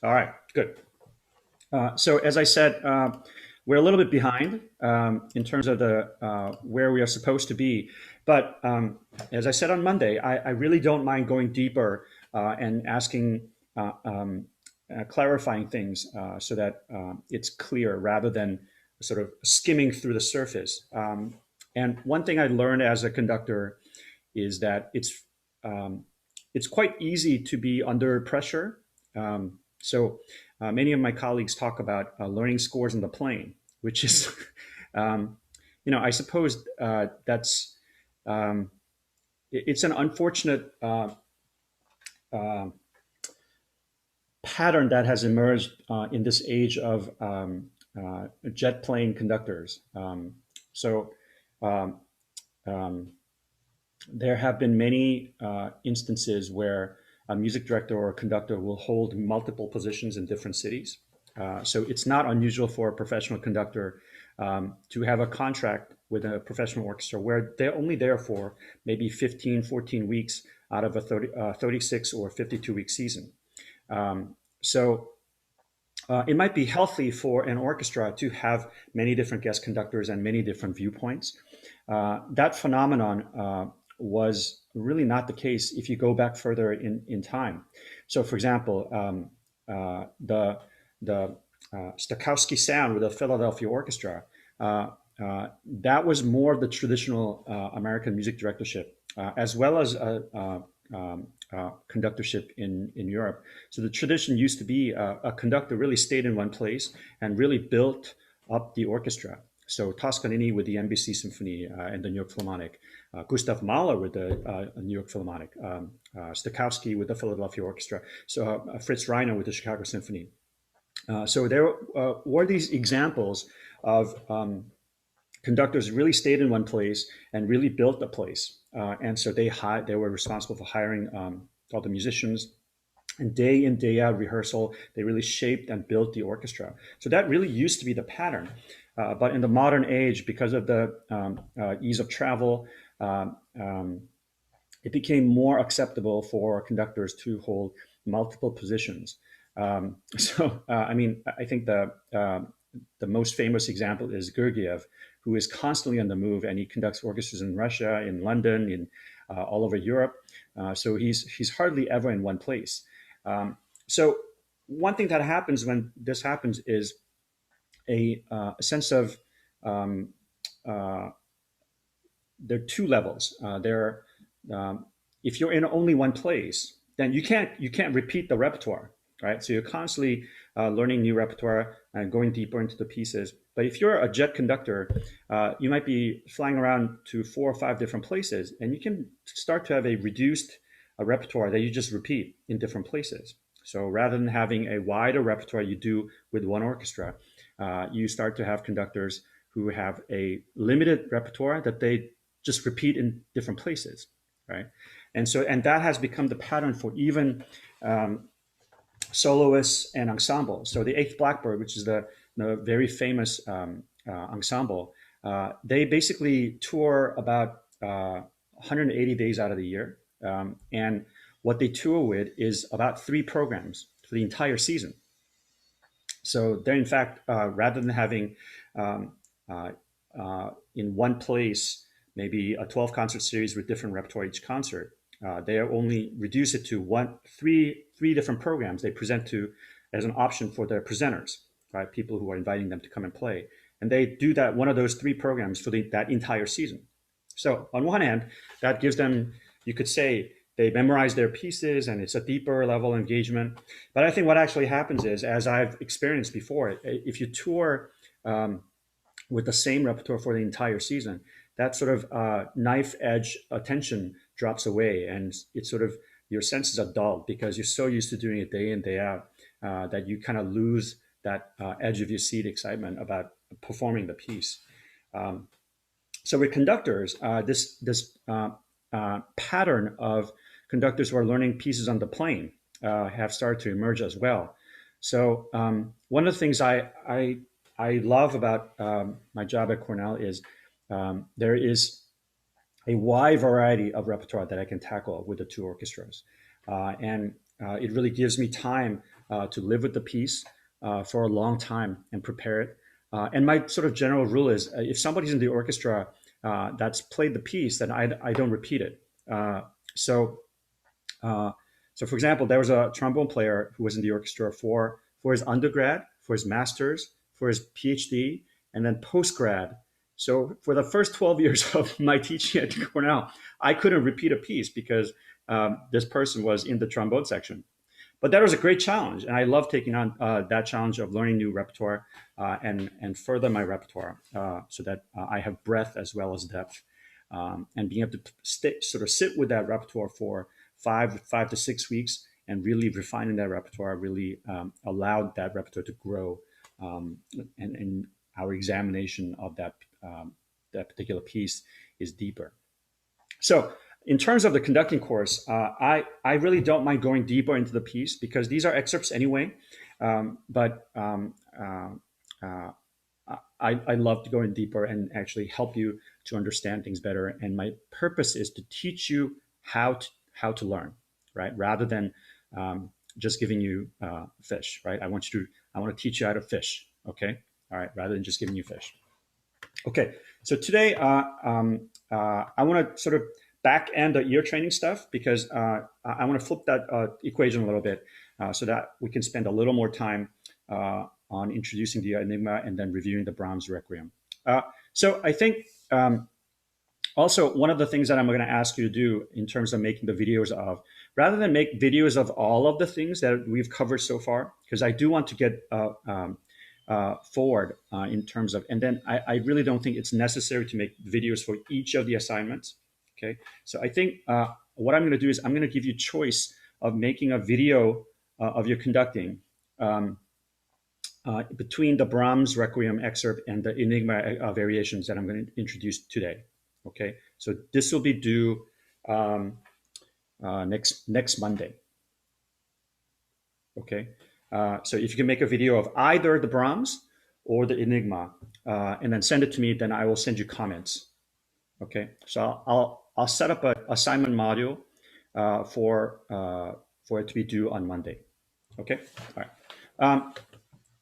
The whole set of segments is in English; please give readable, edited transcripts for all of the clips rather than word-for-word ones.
All right, good. So as I said, we're a little bit behind in terms of the where we are supposed to be. But as I said on Monday, I really don't mind going deeper and asking, clarifying things so that it's clear rather than sort of skimming through the surface. And one thing I learned as a conductor is that um, it's quite easy to be under pressure. Many of my colleagues talk about learning scores on the plane, which is, um, I suppose that's um, it's an unfortunate uh, pattern that has emerged in this age of jet plane conductors. So um, um, there have been many instances where a music director or a conductor will hold multiple positions in different cities. So it's not unusual for a professional conductor to have a contract with a professional orchestra where they're only there for maybe 15, 14 weeks out of a 36 or 52-week season. So it might be healthy for an orchestra to have many different guest conductors and many different viewpoints. That phenomenon was really not the case if you go back further in time. So, for example, the Stokowski sound with the Philadelphia Orchestra, that was more of the traditional American music directorship, as well as conductorship in Europe. So the tradition used to be a conductor really stayed in one place and really built up the orchestra. So Toscanini with the NBC Symphony and the New York Philharmonic, Gustav Mahler with the New York Philharmonic, Stokowski with the Philadelphia Orchestra, so Fritz Reiner with the Chicago Symphony. So there were these examples of conductors really stayed in one place and really built a place. And so they were responsible for hiring all the musicians, and day in, day out rehearsal, they really shaped and built the orchestra. So that really used to be the pattern. But in the modern age, because of the ease of travel, it became more acceptable for conductors to hold multiple positions. I think the most famous example is Gergiev, who is constantly on the move, and he conducts orchestras in Russia, in London, in all over Europe. So he's hardly ever in one place. So one thing that happens when this happens is a sense of um, uh, there are two levels. If you're in only one place, then you can't repeat the repertoire, right? So you're constantly learning new repertoire and going deeper into the pieces. But if you're a jet conductor, you might be flying around to 4 or 5 different places, and you can start to have a reduced repertoire that you just repeat in different places. So rather than having a wider repertoire you do with one orchestra, you start to have conductors who have a limited repertoire that they just repeat in different places, right? And that has become the pattern for even soloists and ensembles. So the Eighth Blackbird, which is the very famous ensemble, they basically tour about 180 days out of the year, and what they tour with is about 3 programs for the entire season. So they're in fact, rather than having um, in one place maybe a 12 concert series with different repertoire each concert, they only reduce it to three different programs they present to as an option for their presenters, right? People who are inviting them to come and play, and they do that one of those 3 programs for that entire season. So on one hand, that gives them, you could say, they memorize their pieces and it's a deeper level engagement. But I think what actually happens is, as I've experienced before, if you tour with the same repertoire for the entire season, that sort of knife edge attention drops away, and it's sort of your senses are dulled because you're so used to doing it day in day out that you kind of lose that edge of your seat excitement about performing the piece. Um, so with conductors, this pattern of conductors who are learning pieces on the plane have started to emerge as well. So one of the things I love about my job at Cornell is there is a wide variety of repertoire that I can tackle with the 2 orchestras, and it really gives me time to live with the piece for a long time and prepare it. And my sort of general rule is if somebody's in the orchestra that's played the piece, then I don't repeat it. So, uh, so for example, there was a trombone player who was in the orchestra for his undergrad, for his master's, for his PhD, and then postgrad. So for the first 12 years of my teaching at Cornell, I couldn't repeat a piece because this person was in the trombone section. But that was a great challenge, and I love taking on that challenge of learning new repertoire and further my repertoire so that I have breadth as well as depth, and being able to sort of sit with that repertoire for five to 6 weeks and really refining that repertoire really allowed that repertoire to grow, and our examination of that particular piece is deeper. So in terms of the conducting course, I really don't mind going deeper into the piece because these are excerpts anyway. But uh, I love to go in deeper and actually help you to understand things better. And my purpose is to teach you how to learn, right? Rather than just giving you fish, right? I want to teach you how to fish, okay? All right, rather than just giving you fish. Okay, so today I want to sort of back end the ear training stuff because I want to flip that equation a little bit so that we can spend a little more time on introducing the Enigma and then reviewing the Brahms Requiem. So I think also one of the things that I'm going to ask you to do in terms of making the videos of, rather than make videos of all of the things that we've covered so far, because I do want to get forward in terms of, and then I really don't think it's necessary to make videos for each of the assignments. Okay, so I think what I'm going to do is I'm going to give you choice of making a video of your conducting between the Brahms Requiem excerpt and the Enigma variations that I'm going to introduce today. Okay, so this will be due next Monday. Okay, so if you can make a video of either the Brahms or the Enigma, and then send it to me, then I will send you comments. Okay, so I'll set up an assignment module for it to be due on Monday. Okay, all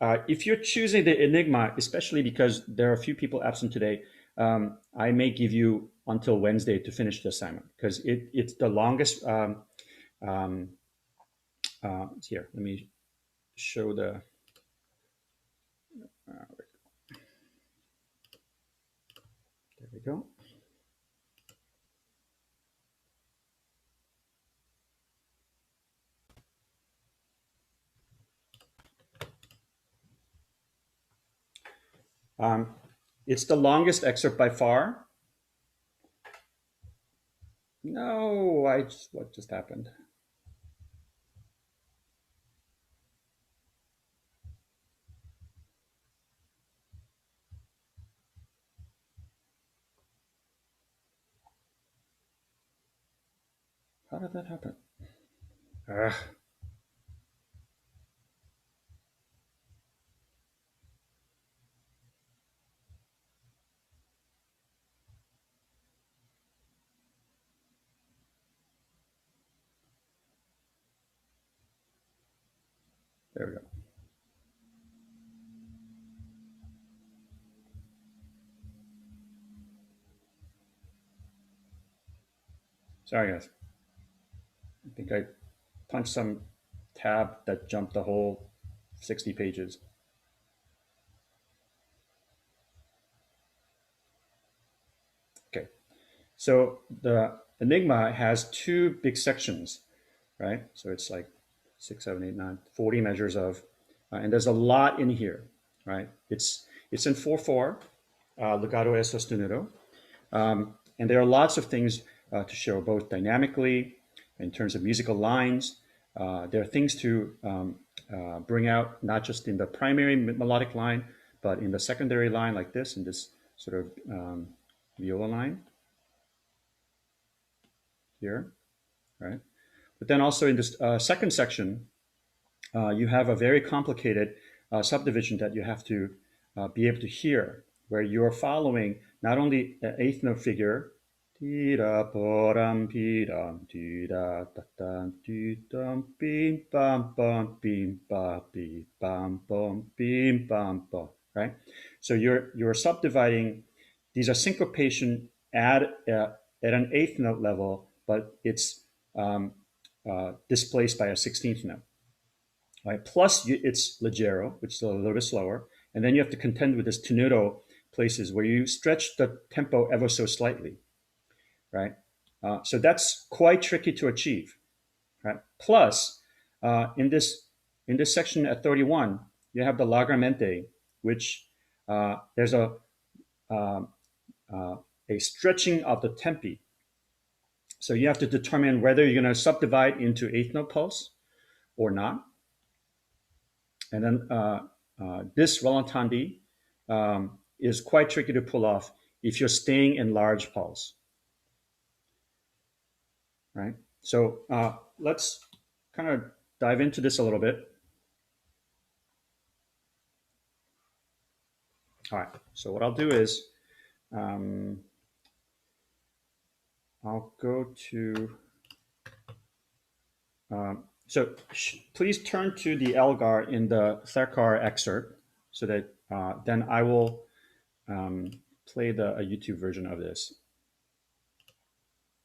right. If you're choosing the Enigma, especially because there are a few people absent today, I may give you until Wednesday to finish the assignment because it's the longest. Here, let me show the. There we go. It's the longest excerpt by far. No, what just happened? How did that happen? Ugh. There we go. Sorry, guys. I think I punched some tab that jumped the whole 60 pages. Okay, so the Enigma has two big sections, right? So it's like 6, 7, 8, 9, 40 measures of, and there's a lot in here, right? It's in 4/4, legato e sostenuto, and there are lots of things to show both dynamically, in terms of musical lines. There are things to bring out not just in the primary melodic line, but in the secondary line like this, in this sort of viola line here, right? But then also in this second section, you have a very complicated subdivision that you have to be able to hear, where you're following not only the eighth note figure, Pira poram piram tira tatam titam bim bam bam bim ba bim bam bam bim bam bam. Right. So you're subdividing. These are syncopation at an eighth note level, but it's displaced by a 16th note. Right. Plus it's leggero, which is a little bit slower, and then you have to contend with this tenuto places where you stretch the tempo ever so slightly, right? So that's quite tricky to achieve, right? Plus, in this section at 31, you have the largamente, which there's uh, a stretching of the tempi. So you have to determine whether you're going to subdivide into eighth note pulse or not. And then this rallentandi is quite tricky to pull off if you're staying in large pulse, right? So let's kind of dive into this a little bit. All right. So what I'll do is I'll go to. So please turn to the Elgar in the Thakkar excerpt, so that then I will play a YouTube version of this,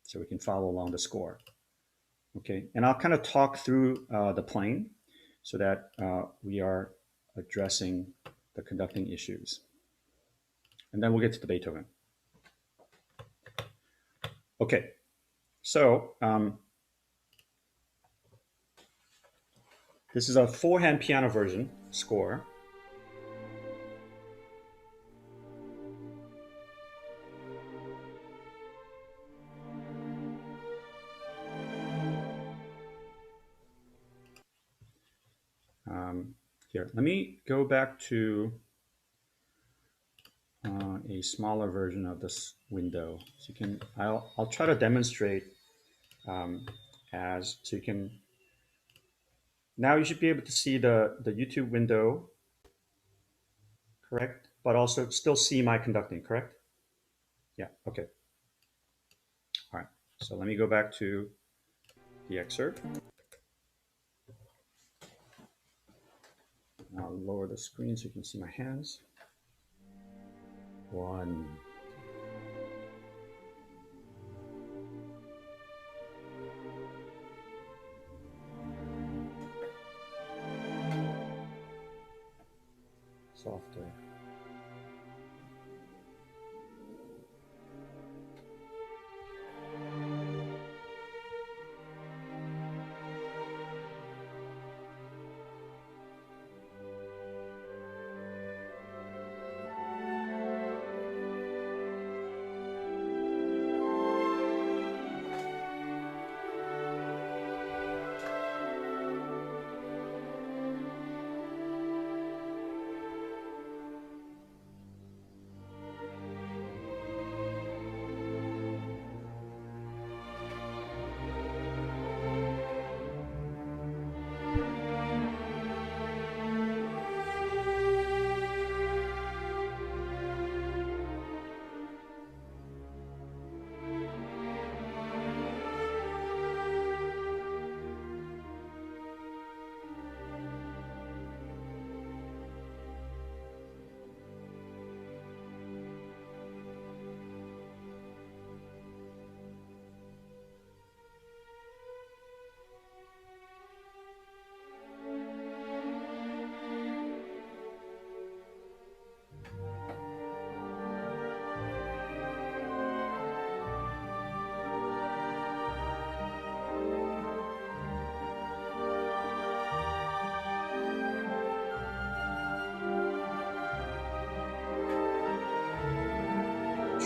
so we can follow along the score. Okay, and I'll kind of talk through the playing, so that we are addressing the conducting issues, and then we'll get to the Beethoven. Okay, so this is a four-hand piano version score. Here, let me go back to a smaller version of this window. So you can, I'll try to demonstrate as, so you can, now you should be able to see the YouTube window, correct? But also still see my conducting, correct? Yeah, okay. All right, so let me go back to the excerpt. I'll lower the screen so you can see my hands. One. Softer.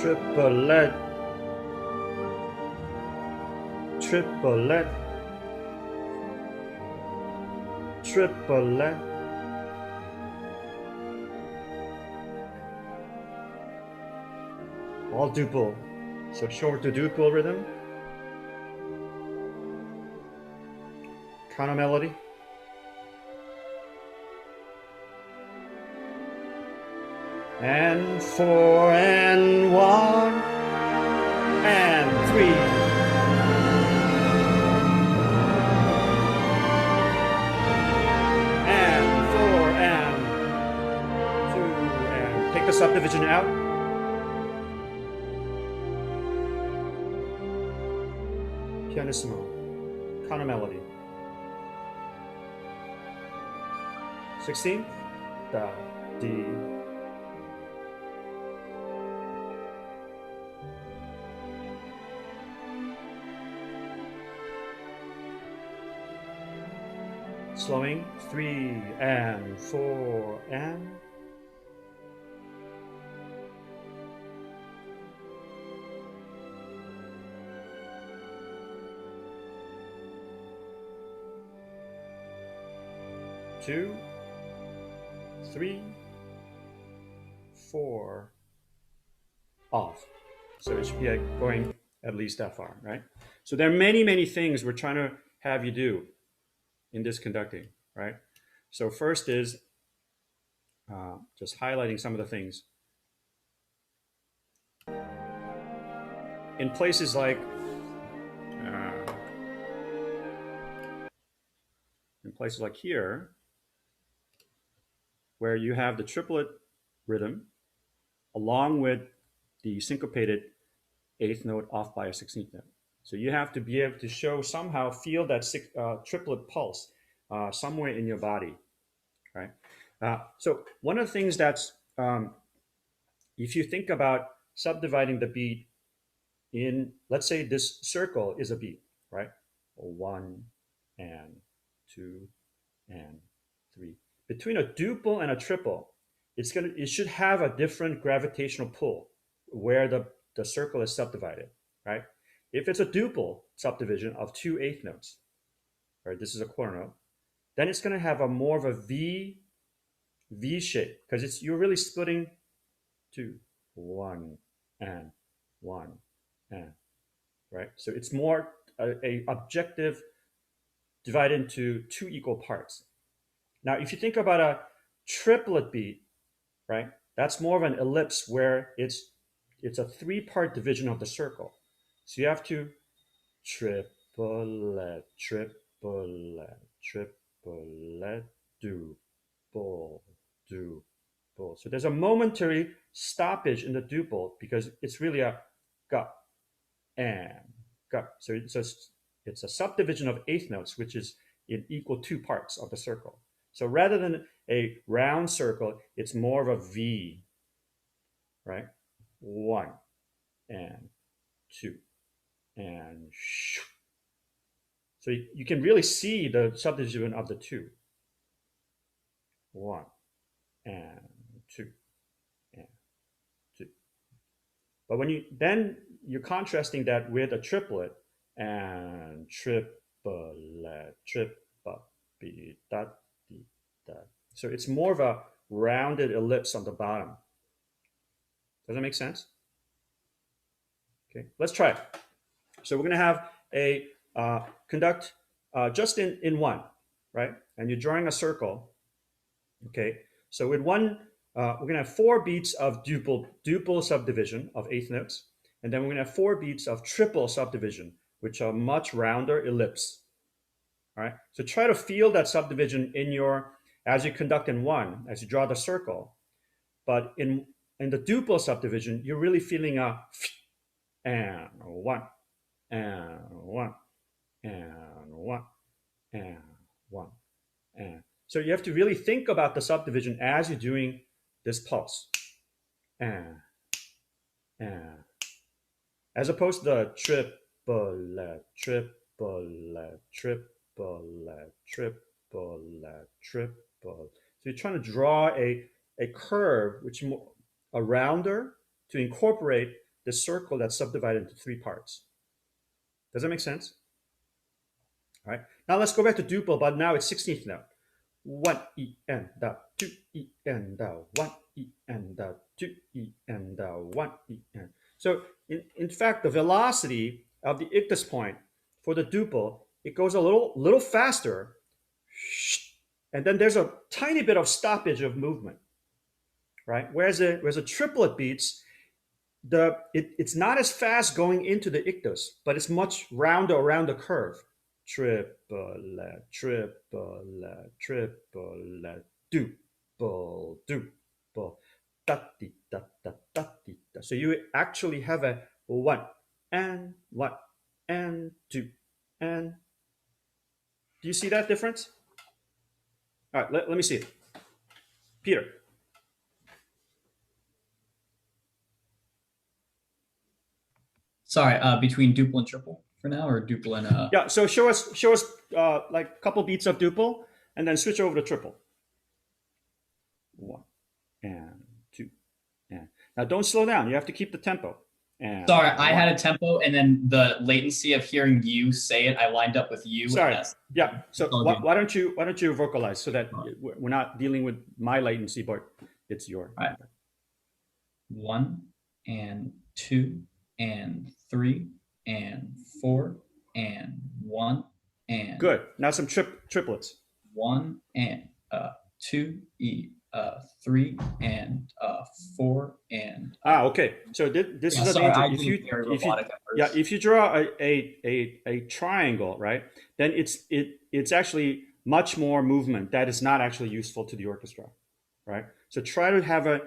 Triplet, triplet, triplet. All duple. So short to duple rhythm. Counter melody. And 4 and 1 and subdivision out. Pianissimo. Counter melody. 16th. Da, D. Slowing. 3 and 4 and. Two, 3, 4, off. So it should be going at least that far, right? So there are many, many things we're trying to have you do in this conducting, right? So first is just highlighting some of the things. In places like here, where you have the triplet rhythm along with the syncopated eighth note off by a 16th note. So you have to be able to somehow feel that triplet pulse somewhere in your body, right? So one of the things that's, if you think about subdividing the beat in, let's say this circle is a beat, right? 1 and 2 and 3. Between a duple and a triple, it should have a different gravitational pull where the circle is subdivided, right? If it's a duple subdivision of 2/8 notes, right? This is a quarter note, then it's going to have a more of a V shape because you're really splitting 2, 1 and 1 and, right? So it's more a objective divided into two equal parts. Now, if you think about a triplet beat, right? That's more of an ellipse where it's a three-part division of the circle. So you have to triplet, triplet, triplet, duple, duple. So there's a momentary stoppage in the duple because it's really a ga and ga. So it's a subdivision of eighth notes, which is in equal two parts of the circle. So rather than a round circle, it's more of a V, right? 1 and 2 and shoo. So you can really see the subdivision of the two. 1 and 2 and 2. But when you're contrasting that with a triplet and triplet, triplet, be that. So it's more of a rounded ellipse on the bottom. Does that make sense? Okay, let's try it. So we're going to have a conduct just in one, right? And you're drawing a circle. Okay, so with one, we're going to have 4 beats of duple subdivision of eighth notes, and then we're going to have 4 beats of triple subdivision, which are much rounder ellipse. All right, so try to feel that subdivision as you conduct in one, as you draw the circle. But in the duple subdivision, you're really feeling a and 1 and 1 and 1 and 1 and. So you have to really think about the subdivision as you're doing this pulse. And as opposed to the triplet, triplet, triplet, triplet, triple. So you're trying to draw a curve, which is a rounder, to incorporate the circle that's subdivided into 3 parts. Does that make sense? All right. Now let's go back to duple, but now it's 16th note. 1 E and da 2 E and da 1 E and da 2 E and da 1 E and. So in fact, the velocity of the ictus point for the duple, it goes a little faster, and then there's a tiny bit of stoppage of movement, right? Whereas a triplet beats, it's not as fast going into the ictus, but it's much rounder around the curve. Triplet, triplet, triplet, duple, duple, di, da, da, da, di, da. So you actually have a one and two and. Do you see that difference? All right, let me see it. Peter. Sorry, between duple and triple for now, or duple and Yeah. So show us like a couple beats of duple, and then switch over to triple. One and two and. Now don't slow down. You have to keep the tempo. And Sorry, I one. had a tempo, and then the latency of hearing you say it, I lined up with you, and Sorry. that's Yeah. So all good. why don't you vocalize so that All we're not dealing with my latency, but it's your. right, 1 and 2 and 3 and 4 and 1 and Good. Now some triplets. 1 and 2 3 and 4 and Okay. So this yeah. is a Sorry, danger. I did very If you robotic at yeah first. if you draw a triangle, right, then it's actually much more movement that is not actually useful to the orchestra, right? So try to have a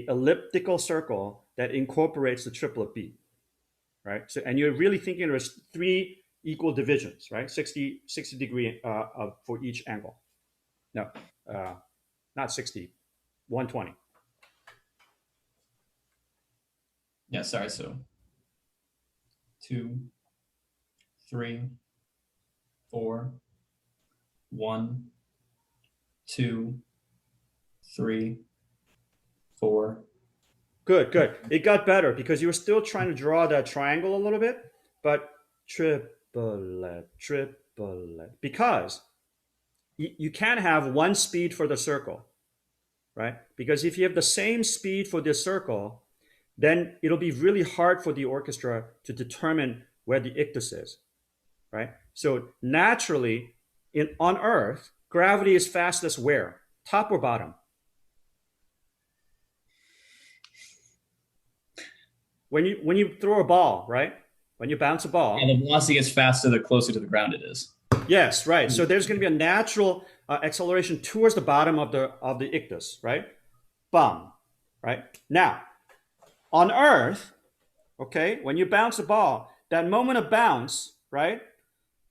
elliptical circle that incorporates the triplet beat, right? So and you're really thinking there's three equal divisions, right? 60 degree for each angle. No, uh, not 60, 120. Yeah, sorry. So 2, 3, 4, 1, 2, 3, 4. Good, good. It got better because you were still trying to draw that triangle a little bit, but triplet, triplet. Because you can't have one speed for the circle, right? Because if you have the same speed for this circle, then it'll be really hard for the orchestra to determine where the ictus is, right? So naturally, on Earth, gravity is fastest where? Top or bottom? When you throw a ball, right? When you bounce a And ball, the velocity gets faster the closer to the ground it is. yes, right. So there's going to be a natural acceleration towards the bottom of the ictus, right? Bum, right? Now, on Earth, okay, when you bounce a ball, that moment of bounce, right?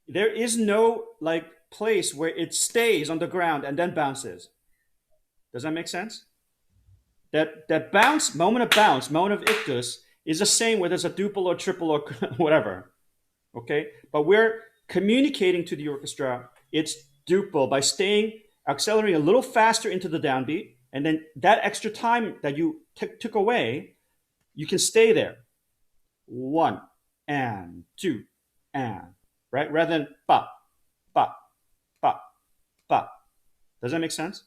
There is no like place where it stays on the ground and then bounces. Does that make sense? That bounce, moment of ictus is the same whether it's a duple or triple or whatever. Okay, but we're communicating to the orchestra it's duple by staying accelerating a little faster into the downbeat, and then that extra time that you took away, you can stay there. One and two and right rather than ba ba ba ba. Does that make sense?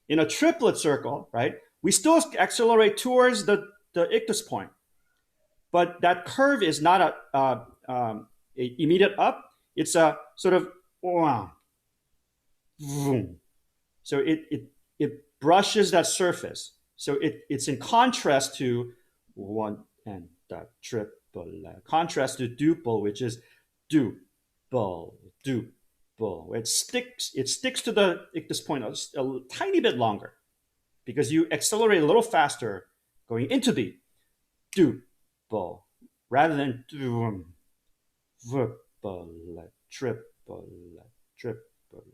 In a triplet circle, right, we still accelerate towards the ictus point, but that curve is not a immediate up. It's a sort of vroom. So it brushes that surface. So it's in contrast to one and the triple. Contrast to duple, which is duple, duple. It sticks to the ictus point a tiny bit longer because you accelerate a little faster going into the duple rather than triple, triple.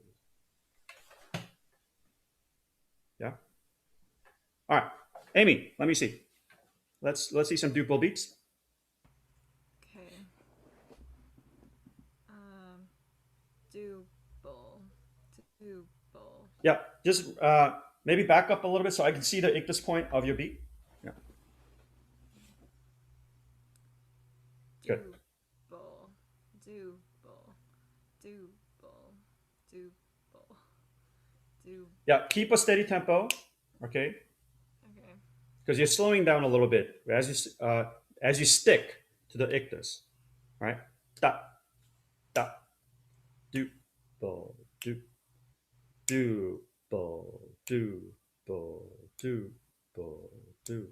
Yeah. All right, Amy. Let me see. Let's see some duple beats. Okay. Um, Double. Double. Yeah. Just maybe back up a little bit so I can see the ictus point of your beat. Yeah. Good. Double. Double. Double. Double. Double. Yeah. Keep a steady tempo. Okay. Okay. Because you're slowing down a little bit as you stick to the ictus. Right. Da da do bo do do bo do bo do bo do.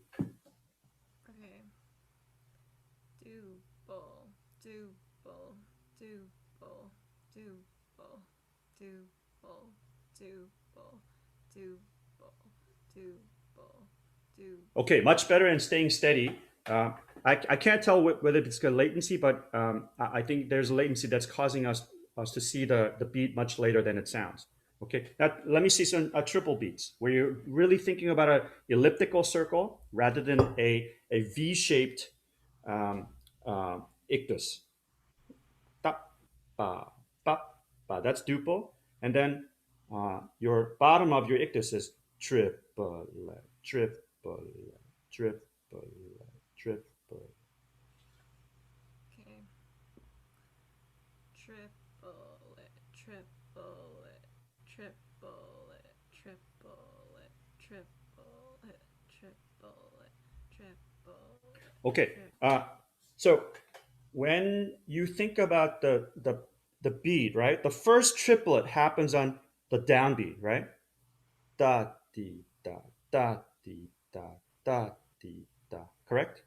Okay. Double. Double. Double. Double. Double. Double. Double. Double. do. Okay, much better and staying steady. I can't tell whether it's got latency, but I think there's a latency that's causing us to see the beat much later than it sounds. Okay, now let me see some triple beats where you're really thinking about a elliptical circle rather than a V-shaped um, ictus. Ta, ba, ba, ba. That's duple. And then your bottom of your ictus is triple, triple, triple, triple. Okay. Triplet, triplet, triplet, triplet, triplet, triplet, triplet. Okay. So when you think about the beat, right? The first triplet happens on the downbeat, right? Da di da da di da da di da. Correct?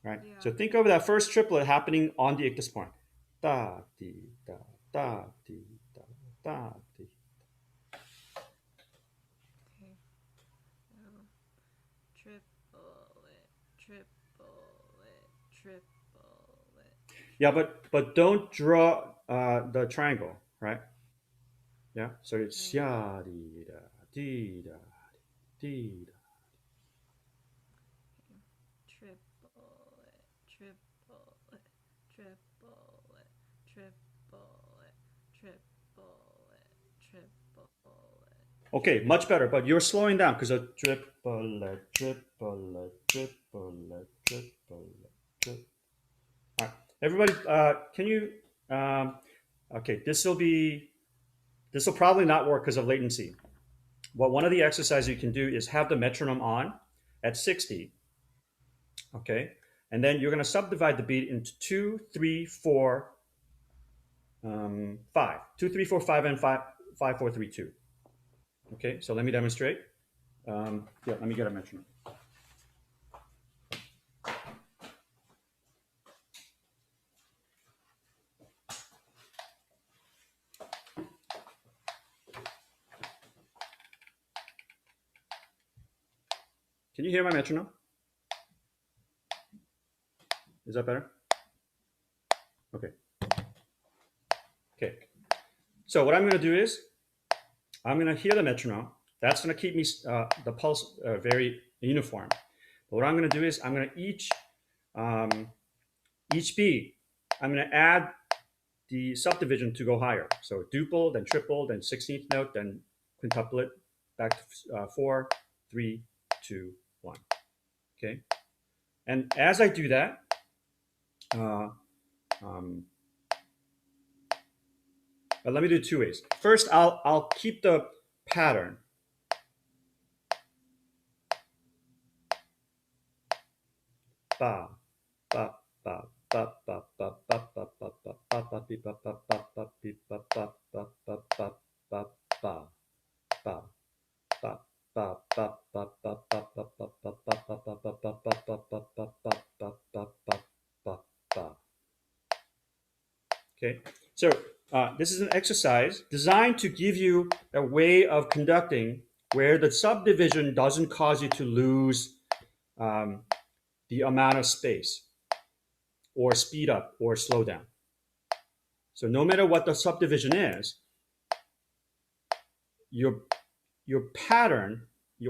Right. Yeah. So think of that first triplet happening on the ictus point. Da di da da di da da di. Okay. Oh. Triplet, triplet, triplet. Yeah, but don't draw the triangle, right? Yeah. So it's Okay. ya di da di da di da. Triplet, triplet, triplet, triplet, triplet, triplet. Okay, much better. But you're slowing down because a triplet, triplet, triplet, triplet, triplet. All right, everybody, can you? Okay, this will probably not work because of latency. Well, one of the exercises you can do is have the metronome on at 60. Okay, and then you're going to subdivide the beat into 2, 3, 4, 5. 2, 3, 4, 5, and 5, 5, 4, 3, 2. Okay, so let me demonstrate. Yeah, let me get a metronome. Can you hear my metronome? Is that better? Okay. Okay. So what I'm going to do is I'm going to hear the metronome. That's going to keep me the pulse very uniform. But what I'm going to do is I'm going to each beat I'm going to add the subdivision to go higher. So duple, then triple, then 16th note, then quintuplet, back to 4, 3, 2, 1. Okay. And as I do that, let me do it two ways. First, I'll keep the pattern. Ba, ba, ba, ba, ba, ba, ba, ba, ba, ba, ba, ba, bi, ba, ba, ba, ba, bi, ba, ba, ba, ba, ba, ba, ba, ba. Ba ba ba ba ba ba ba ba ba ba ba ba ba ba ba ba ba ba ba. Okay, so this is an exercise designed to give you a way of conducting where the subdivision doesn't cause you to lose the amount of space or speed up or slow down. So no matter what the subdivision is, your pattern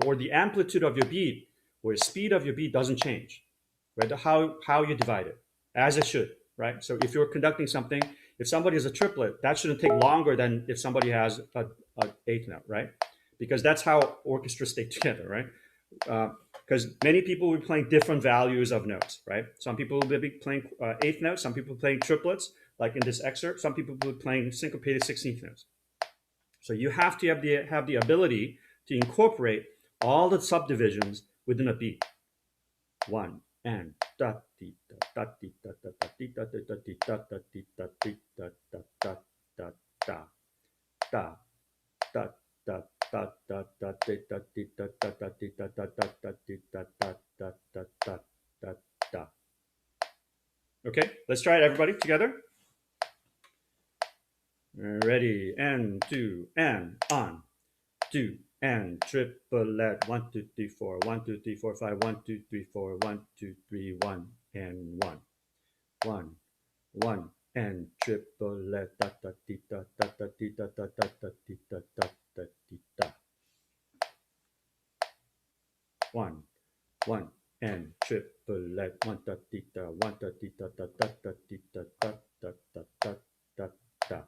or the amplitude of your beat or the speed of your beat doesn't change, right? How you divide it, as it should, right? So if you're conducting something, if somebody has a triplet, that shouldn't take longer than if somebody has a eighth note, right? Because that's how orchestras stay together, right? Because many people will be playing different values of notes, right? Some people will be playing eighth notes, some people playing triplets, like in this excerpt. Some people will be playing syncopated 16th notes. So you have to have the ability to incorporate all the subdivisions within a beat. One and da di da di da da da di da da di da da di da di da da da da da da da da da da da di da di da da da di da da da da di da da da da da da da. Okay, let's try it, everybody, together. Ready, and 2, and on, 2, and triplet. 1, 2, 3, 4. 1, 2, 3, 4, 5. 1, 2, 3, 4. 1, 2, 3, 1, and 1. 1, 1, and triplet. Da da di da da da di da da da da di da da da di da. 1, 1, and triplet. 1 da di da. 1 da di da da da da di da da da da da da da.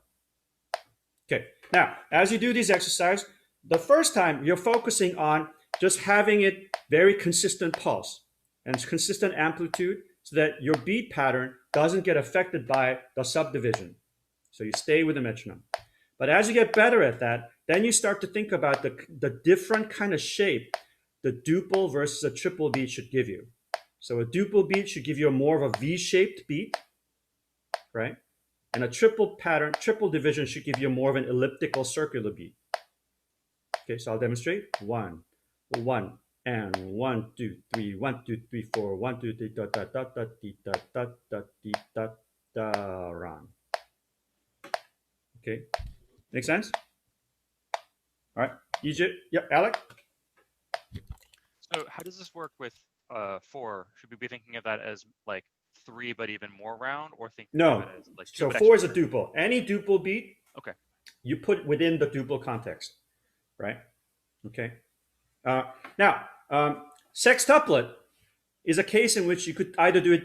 Okay, now as you do these exercises, the first time you're focusing on just having it very consistent pulse and consistent amplitude so that your beat pattern doesn't get affected by the subdivision. So you stay with the metronome. But as you get better at that, then you start to think about the different kind of shape the duple versus a triple beat should give you. So a duple beat should give you a more of a V-shaped beat, right? And a triple pattern, triple division should give you more of an elliptical circular beat. Okay, so I'll demonstrate. 1, 1, and 1, 2, 3, 1, 2, 3, 4, 1, 2, 3, da da da da di da da da di da da run. Okay, make sense? All right, Egypt, yeah, Alec? So how does this work with 4? Should we be thinking of that as like 3 but even more round, or thinking of No, it as like 2 so but 4 is extra a duple. Any duple beat, Okay. you put within the duple context, right? Okay. Now, sextuplet is a case in which you could either do it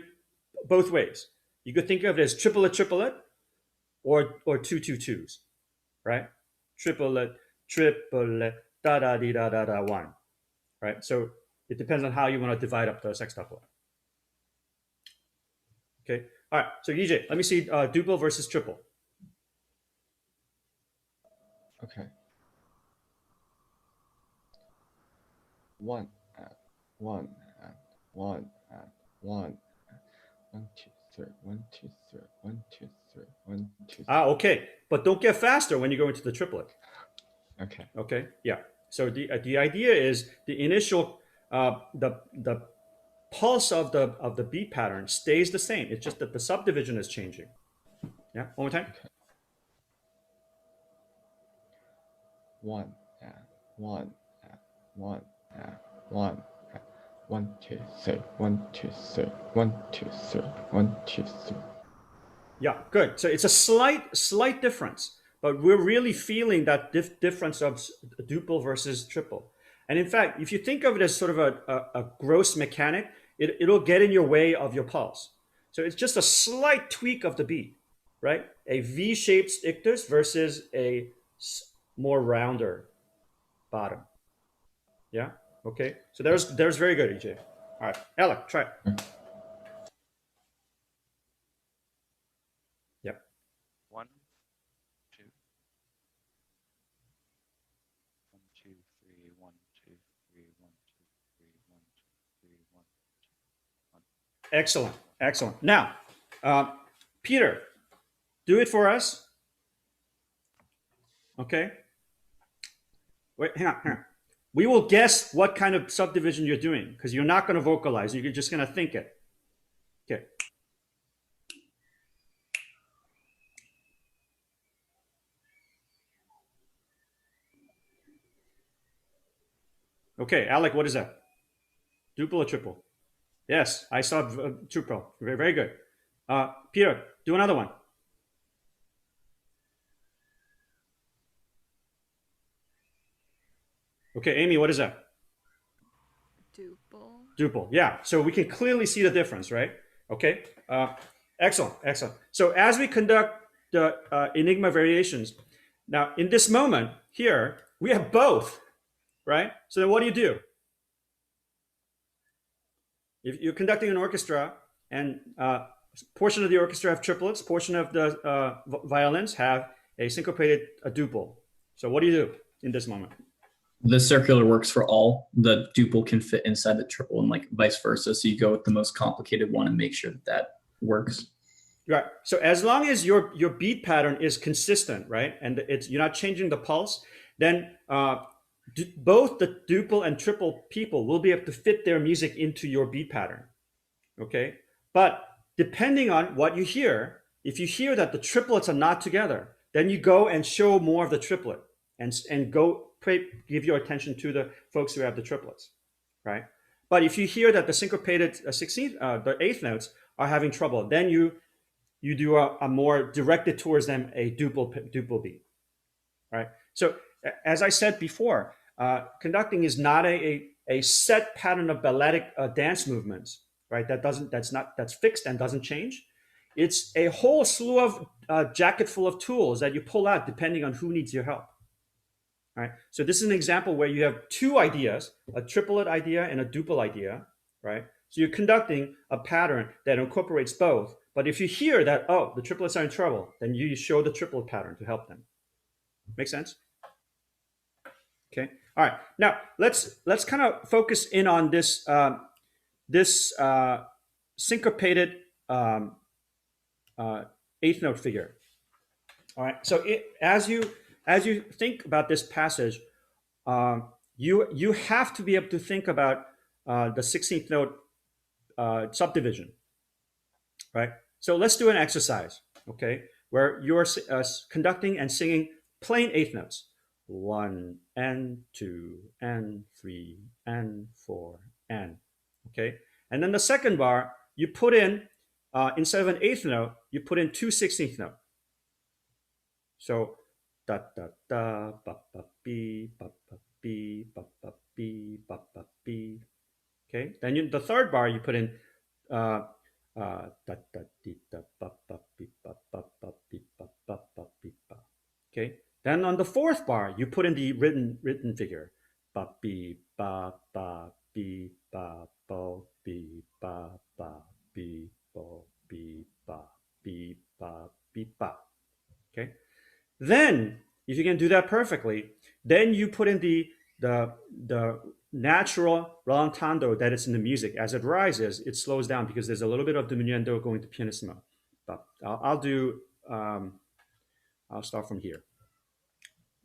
both ways. You could think of it as triplet, triplet, or two two twos, right? Triplet, triplet, da da di da da da 1, right? So it depends on how you want to divide up the sextuplet. Okay. All right. So EJ, let me see duple versus triple. Okay. 1 and 1 and 1 and 1 and 1, 2, 3, 1, 2, 3, 1, 2, 3, 1, 2, 3. Okay, but don't get faster when you go into the triplet. Okay. Okay, yeah. So the idea is the initial the pulse of the beat pattern stays the same. It's just that the subdivision is changing. Yeah, one more time. Okay. 1 and 1 and 1 and 1 and 1, 2, 3, 1, 2, 3, 1, 2, 3, 1, 2, 3. Yeah, good. So it's a slight difference, but we're really feeling that difference of duple versus triple. And in fact, if you think of it as sort of a gross mechanic, it'll get in your way of your pulse. So it's just a slight tweak of the beat, right? A V-shaped ictus versus a more rounder bottom. Yeah. Okay. So there's very good, EJ. All right, Alec, try it. Yep. 1, 2, 1, 2, 3, 1, 2, 3, 1, 2, 3, 1, 2, 3, 1, 2, 1. Excellent. Excellent. Now, Peter, do it for us. Okay. Wait, hang on. We will guess what kind of subdivision you're doing because you're not going to vocalize. You're just going to think it. Okay. Okay, Alec, what is that? Duple or triple? Yes, I saw triple. Very, very good. Peter, do another one. Okay, Amy, what is that? Duple. Duple, yeah. So we can clearly see the difference, right? Okay, excellent, excellent. So as we conduct the Enigma variations, now in this moment here, we have both, right? So then what do? If you're conducting an orchestra and portion of the orchestra have triplets, portion of the violins have a syncopated duple. So what do you do in this moment? The circular works for all. The duple can fit inside the triple and like vice versa. So you go with the most complicated one and make sure that that works. Right. So as long as your beat pattern is consistent, right, and you're not changing the pulse, then both the duple and triple people will be able to fit their music into your beat pattern. Okay. But depending on what you hear, if you hear that the triplets are not together, then you go and show more of the triplet. and give your attention to the folks who have the triplets, right? But if you hear that the syncopated 16th, the eighth notes are having trouble, then you do a more directed towards them a duple beat, right? So as I said before, conducting is not a set pattern of balletic dance movements, right? That's fixed and doesn't change. It's a whole slew of jacket full of tools that you pull out depending on who needs your help. Right? So this is an example where you have two ideas, a triplet idea and a duple idea, right? So you're conducting a pattern that incorporates both. But if you hear that, oh, the triplets are in trouble, then you show the triplet pattern to help them. Make sense? Okay. All right. Now let's kind of focus in on this syncopated eighth note figure. All right. So as you think about this passage, you have to be able to think about the 16th note subdivision, right? So let's do an exercise, okay, where you're conducting and singing plain eighth notes. 1 and 2 and 3 and 4 and, okay? And then the second bar, you put in, instead of an eighth note, you put in two 16th note. So da da da ba ba be ba ba be ba ba be ba ba be. Okay. Then the third bar you put in da da di da ba ba be ba ba ba be ba ba ba be ba. Okay. Then on the fourth bar you put in the written figure ba be ba ba be ba bo be ba ba be bo be ba be ba be ba. Okay. Then, if you can do that perfectly, then you put in the natural rallentando that is in the music. As it rises, it slows down because there's a little bit of diminuendo going to pianissimo. But I'll start from here.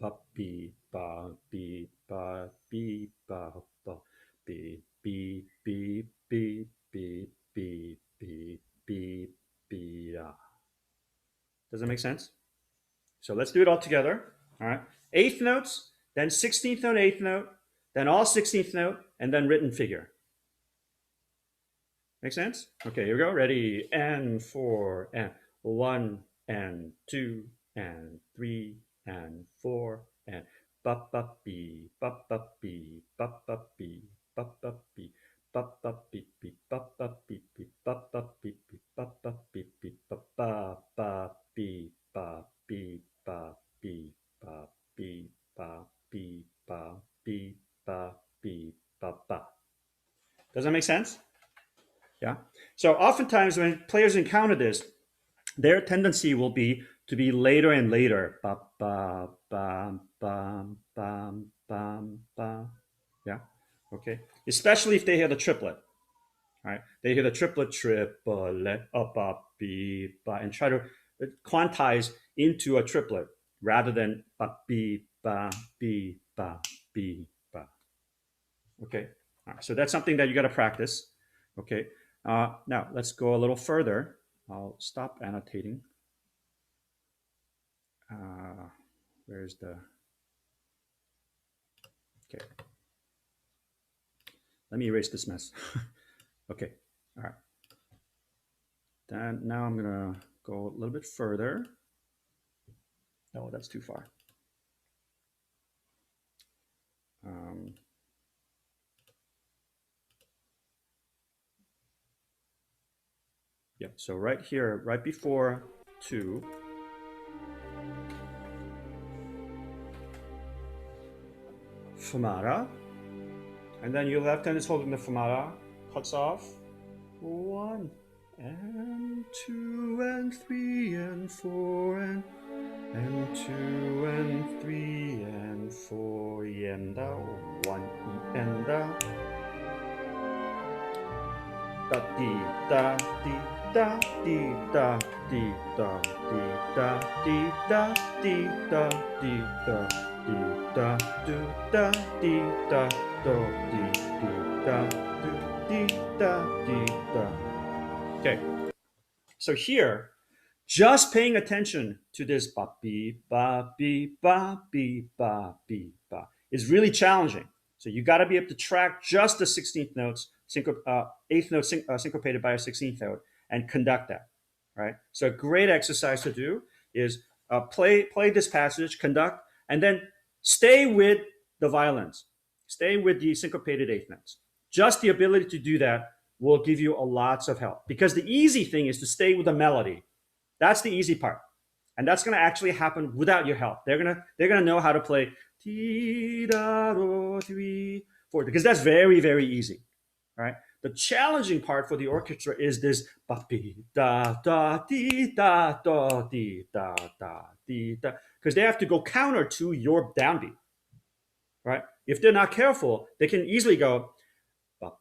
Ba be ba be ba be ba ba be be be be be be be be be. Does that make sense? So let's do it all together. All right. Eighth notes, then 16th note, eighth note, then all 16th note, and then written figure. Make sense? Okay, here we go. Ready? And 4, and 1, and 2, and 3, and 4, and ba ba be, ba ba be, ba ba be, ba ba be. Ba ba beep beep ba ba beep beep ba ba beep beep ba ba beep beep ba ba ba beep ba beep ba beep ba beep ba beep ba beep ba beep ba ba. Does that make sense? Yeah. So oftentimes when players encounter this, their tendency will be to be later and later. Ba ba ba ba ba ba ba. Yeah. Okay. Especially if they hear the triplet. Right? They hear the triplet, up, up, be, ba, and try to quantize into a triplet rather than ba, be, ba, be, ba, be, ba. Okay. All right. So that's something that you got to practice. Okay. Now let's go a little further. I'll stop annotating. Where's the? Okay. Let me erase this mess. Okay. All right. Then now I'm gonna go a little bit further. No, that's too far. Yeah, so right here, right before 2, fermata, and then your left hand is holding the fermata, cuts off 1 and 2 and 3 and 4 and 2 and 3 and 4 and 1 and da di da di da di da di da di da di da di da di da di da do da di da do di da do di da di da. Okay, so here Just paying attention to this ba beep ba beep ba beep ba beep ba is really challenging. So you got to be able to track just the 16th notes, eighth note syncopated by a 16th note, and conduct that. Right. So a great exercise to do is play this passage, conduct, and then stay with the violins, stay with the syncopated eighth notes. Just the ability to do that will give you a lots of help, because the easy thing is to stay with the melody. That's the easy part, and that's going to actually happen without your help. They're gonna know how to play ti da do three four, because that's very very easy, right? The challenging part for the orchestra is this ba da da di da da di da da di da, because they have to go counter to your downbeat, right? If they're not careful, they can easily go ba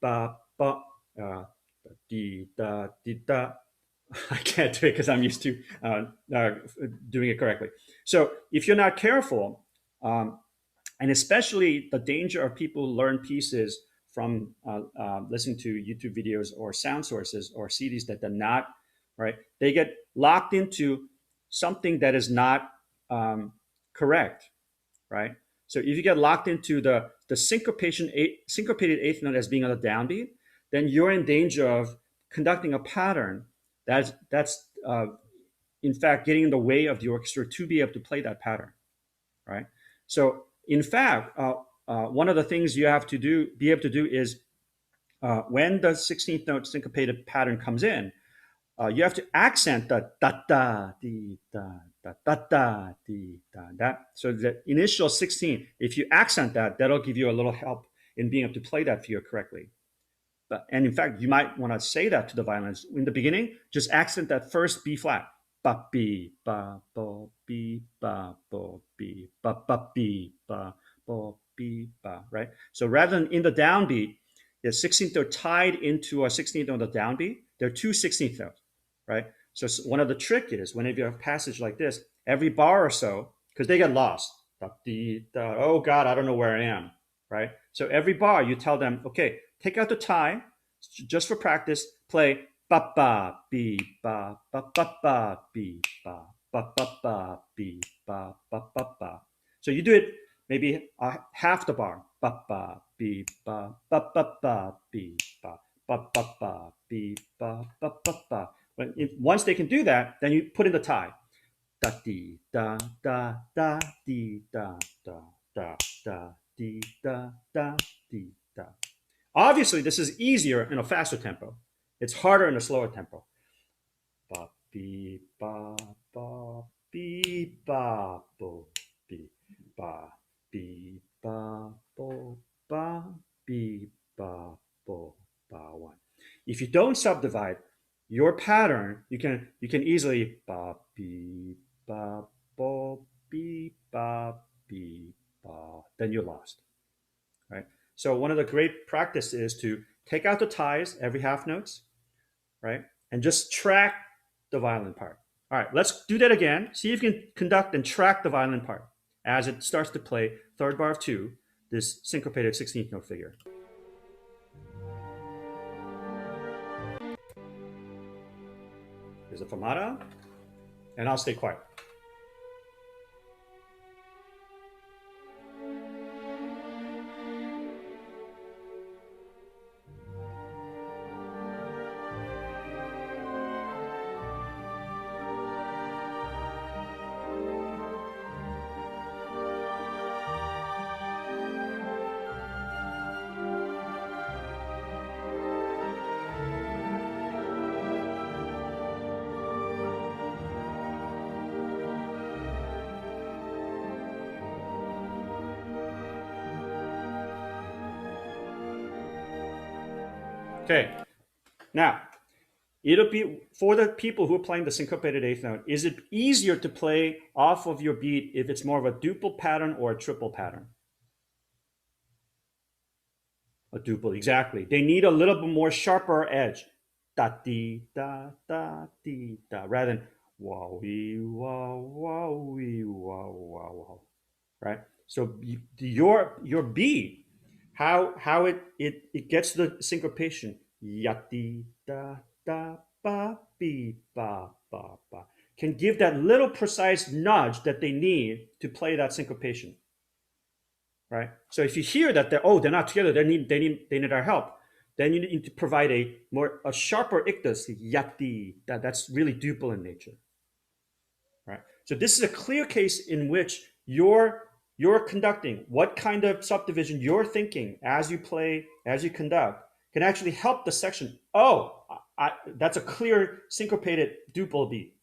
ba ba di da di da. I can't do it because I'm used to doing it correctly. So if you're not careful, and especially the danger of people learn pieces from listening to YouTube videos or sound sources or CDs that they're not, right? They get locked into something that is not correct, right? So if you get locked into the syncopated eighth note as being on the downbeat, then you're in danger of conducting a pattern that's in fact getting in the way of the orchestra to be able to play that pattern, right? So in fact, one of the things you have to be able to do is when the 16th note syncopated pattern comes in, you have to accent the da da di da da da da di da that. So the initial 16, if you accent that, that'll give you a little help in being able to play that figure correctly. And in fact, you might want to say that to the violins in the beginning. Just accent that first B flat, ba B ba bo B ba bo B ba B ba bo B ba. Right. So rather than in the downbeat, the 16th note tied into a 16th note on the downbeat. There are two 16th notes, right? So one of the trick is whenever you have a passage like this, every bar or so, because they get lost. Oh God, I don't know where I am, right? So every bar you tell them, okay, take out the tie, just for practice, play ba ba be ba ba ba ba be ba ba ba ba be ba ba ba ba. So you do it maybe half the bar, ba ba be ba ba ba ba be ba ba ba ba be ba ba ba ba. Once they can do that, then you put in the tie. Da dee da da da dee da da da da dee da da dee da. Obviously, this is easier in a faster tempo. It's harder in a slower tempo. Ba be ba ba be ba bo be ba be ba bo ba be ba bo ba one. If you don't subdivide your pattern, you can easily ba be ba bo be ba be ba. Then you're lost, right? So one of the great practice is to take out the ties every half notes, right? And just track the violin part. All right, let's do that again. See if you can conduct and track the violin part as it starts to play third bar of two, this syncopated 16th note figure. There's a fermata, and I'll stay quiet. Okay, now it'll be for the people who are playing the syncopated eighth note. Is it easier to play off of your beat if it's more of a duple pattern or a triple pattern? A duple, exactly. They need a little bit more sharper edge. Da dee da da dee da, rather than wow wee wow wow wee wow wow wow. Right. So your beat, how it gets the syncopation. Yati da da ba be ba ba, ba, can give that little precise nudge that they need to play that syncopation, right? So if you hear that they're not together, they need our help, then you need to provide a sharper ictus, yati, that's really duple in nature, right? So this is a clear case in which you're conducting what kind of subdivision you're thinking as you play, as you conduct, can actually help the section. Oh, that's a clear syncopated duple beat,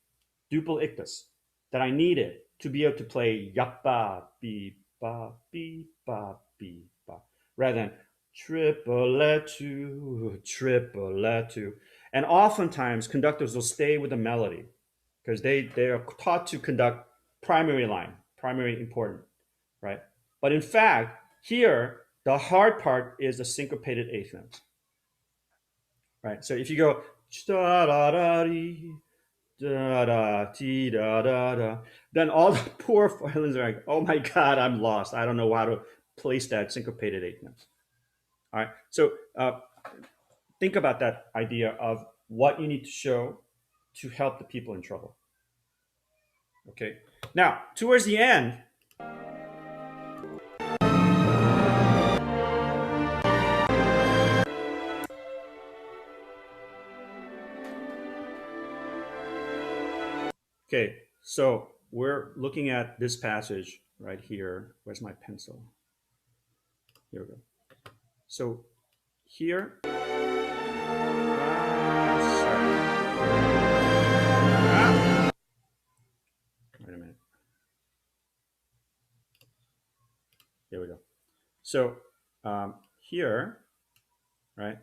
duple ictus that I needed to be able to play yappa beep ba beep ba beep ba, rather than tripletu tripletu. And oftentimes conductors will stay with the melody because they are taught to conduct primary line, primary important, right? But in fact, here the hard part is the syncopated eighth note, right? So if you go da da da da da ti da da da, then all the poor violins are like, oh my god, I'm lost. I don't know how to place that syncopated eighth note. All right, so think about that idea of what you need to show to help the people in trouble. Okay, now towards the end, okay, so we're looking at this passage right here. Where's my pencil? Here we go. So here, wait a minute. Here we go. So here, right,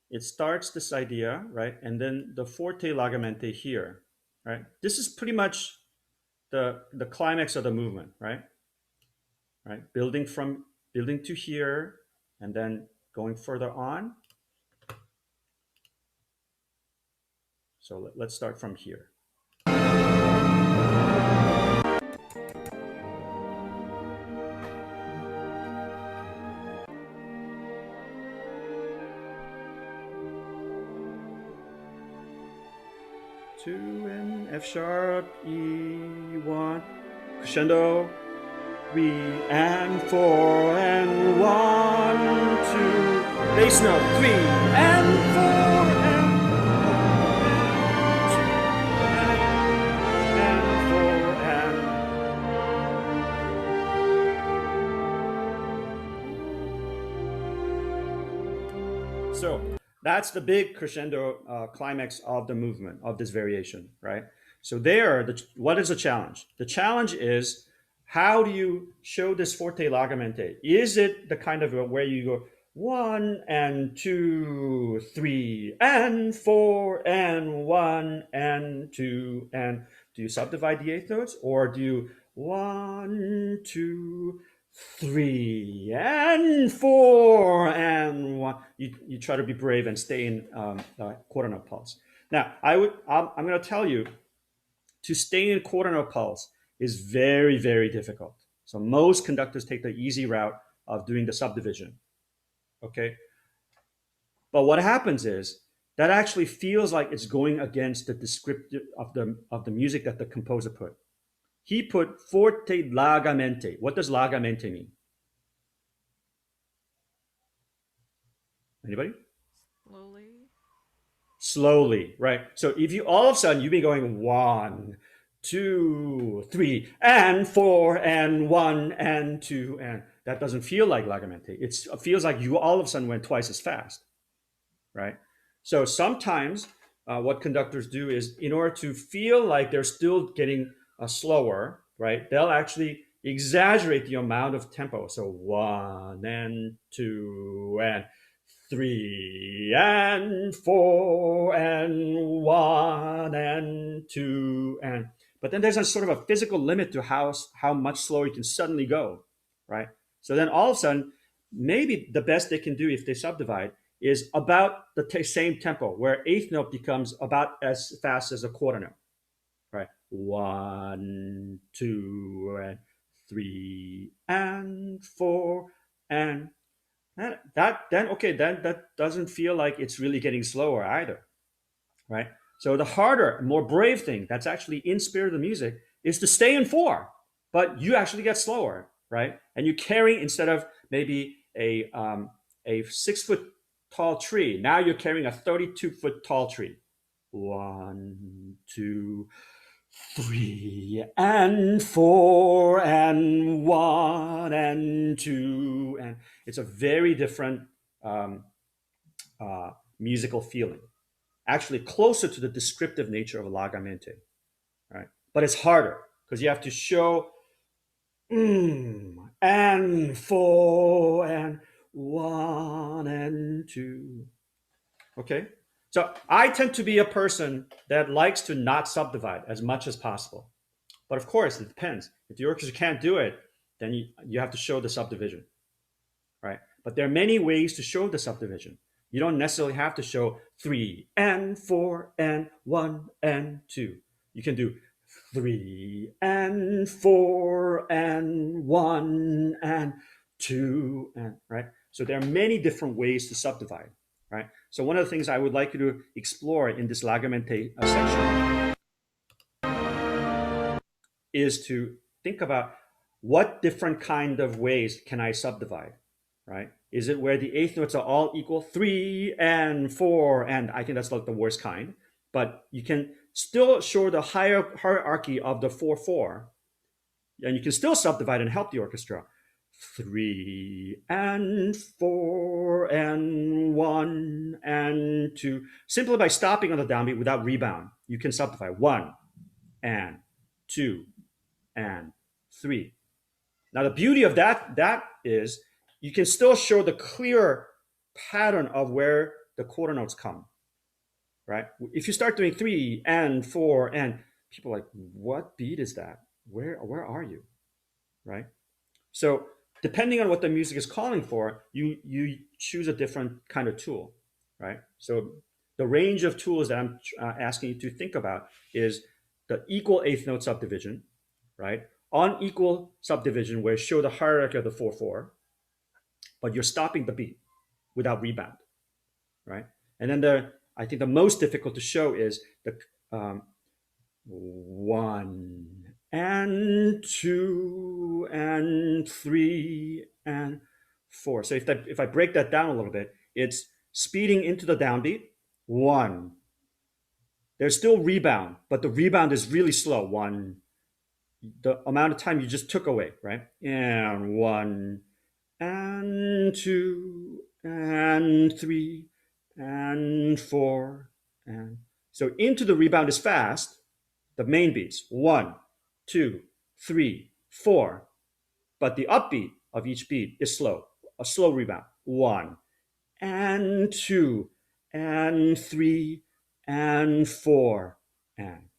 it starts this idea, right, and then the forte lagamente here, right. This is pretty much the climax of the movement, right, right, building to here, and then going further on. So let's start from here. Two and F sharp, E1, crescendo, 3 and 4 and 1, 2, bass note, 3 and 4 and 1, 2 and 4 and. So that's the big crescendo climax of the movement of this variation, right? So what is the challenge? The challenge is, how do you show this forte lagamente? Is it the kind of where you go 1 and 2, 3 and 4 and 1 and 2, and do you subdivide the eighth notes, or do you 1, 2, 3 and 4 and 1? You try to be brave and stay in quarter note pulse. Now I'm going to tell you, to stay in quarter note pulse is very, very difficult. So most conductors take the easy route of doing the subdivision. Okay, but what happens is that actually feels like it's going against the descriptive of the music that the composer put. He put forte lagamente. What does lagamente mean? Anybody? Slowly. Slowly, right? So if you all of a sudden you've been going 1, 2, 3 and 4 and 1 and 2, and that doesn't feel like lagamente. It feels like you all of a sudden went twice as fast, right? So sometimes what conductors do is, in order to feel like they're still getting slower, right, they'll actually exaggerate the amount of tempo. So 1 and 2 and 3 and 4 and 1 and 2 and, but then there's a sort of a physical limit to how much slower you can suddenly go, right? So then all of a sudden, maybe the best they can do if they subdivide is about the same tempo, where eighth note becomes about as fast as a quarter note, right? 1, 2 and 3 and 4 and that doesn't feel like it's really getting slower either, right? So the harder, more brave thing that's actually in spirit of the music is to stay in 4, but you actually get slower, right? And you carry, instead of maybe a 6-foot tall tree, now you're carrying a 32-foot tall tree. 1, 2, 3, and 4, and 1, and 2, and it's a very different um, musical feeling. Actually, closer to the descriptive nature of Lagamente, right? But it's harder because you have to show and 4, and 1, and 2. Okay, so I tend to be a person that likes to not subdivide as much as possible. But of course, it depends. If the orchestra can't do it, then you have to show the subdivision, right? But there are many ways to show the subdivision. You don't necessarily have to show 3 and 4 and 1 and 2. You can do 3 and 4 and 1 and 2 and right. So there are many different ways to subdivide, right? So one of the things I would like you to explore in this Lagamente section is to think about what different kind of ways can I subdivide, right? Is it where the eighth notes are all equal, 3 and 4, and I think that's like the worst kind, but you can still show the hierarchy of the 4/4, and you can still subdivide and help the orchestra. 3 and 4 and 1 and 2. Simply by stopping on the downbeat without rebound, you can subdivide 1 and 2 and 3. Now the beauty of that is you can still show the clear pattern of where the quarter notes come, right? If you start doing 3 and 4 and people are like, what beat is that? Where are you, right? So depending on what the music is calling for, you choose a different kind of tool, right? So the range of tools that I'm asking you to think about is the equal eighth note subdivision, right? Unequal subdivision where show the hierarchy of the 4/4, but you're stopping the beat without rebound, right? And then I think the most difficult to show is the 1 and 2 and 3 and 4. So if I break that down a little bit, it's speeding into the downbeat, 1. There's still rebound, but the rebound is really slow, 1. The amount of time you just took away, right? And 1 and 2 and 3 and 4 and so into the rebound is fast. The main beats 1, 2, 3, 4, but the upbeat of each beat is slow, a slow rebound 1 and 2 and 3 and 4 and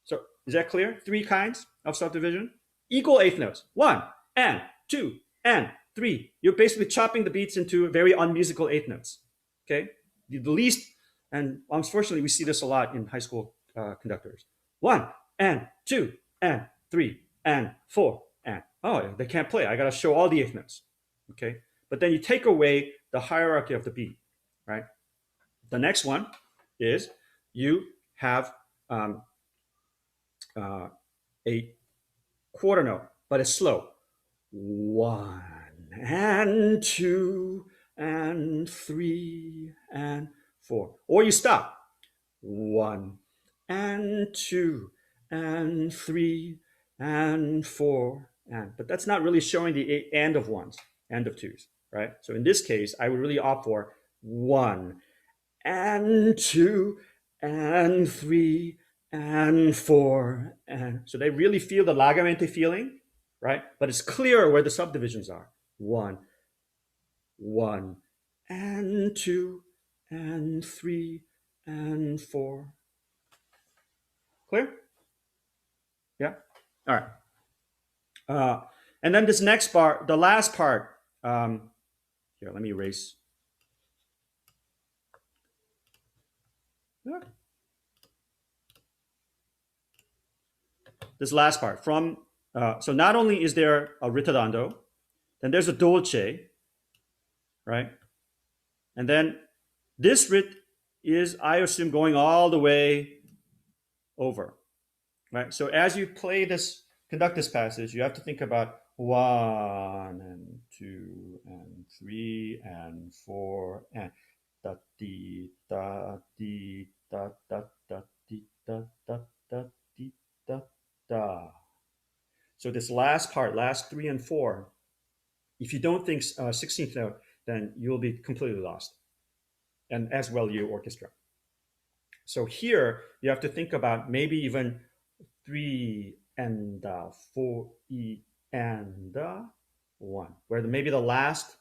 so is that clear? 3 kinds of subdivision. Equal eighth notes. 1 and 2 and 3. You're basically chopping the beats into very unmusical eighth notes. Okay? The least, and unfortunately we see this a lot in high school conductors. 1 and 2 and 3 and 4 and oh, they can't play. I got to show all the eighth notes. Okay? But then you take away the hierarchy of the beat, right? The next one is you have a quarter note, but it's slow. 1 and 2 and 3 and 4. Or you stop. 1 and 2 and 3 and 4 and but that's not really showing the end of ones, end of twos, right? So in this case, I would really opt for 1 and 2 and 3 and 4 and so they really feel the Lagamente feeling, right? But it's clear where the subdivisions are. 1 and 2 and 3 and 4. Clear? Yeah. All right. And then this next part, the last part. Here, let me erase. Yeah. This last part from so not only is there a ritardando, then there's a dolce, right? And then this rit is, I assume, going all the way over, right? So as you play this, conduct this passage, you have to think about 1 and 2 and 3 and 4 and da dee da dee da da da dee da da da dee da da. So this last part, last 3 and 4, if you don't think 16th note, then you'll be completely lost, and as well your orchestra. So here you have to think about maybe even 3 and 4 E and 1, where maybe the last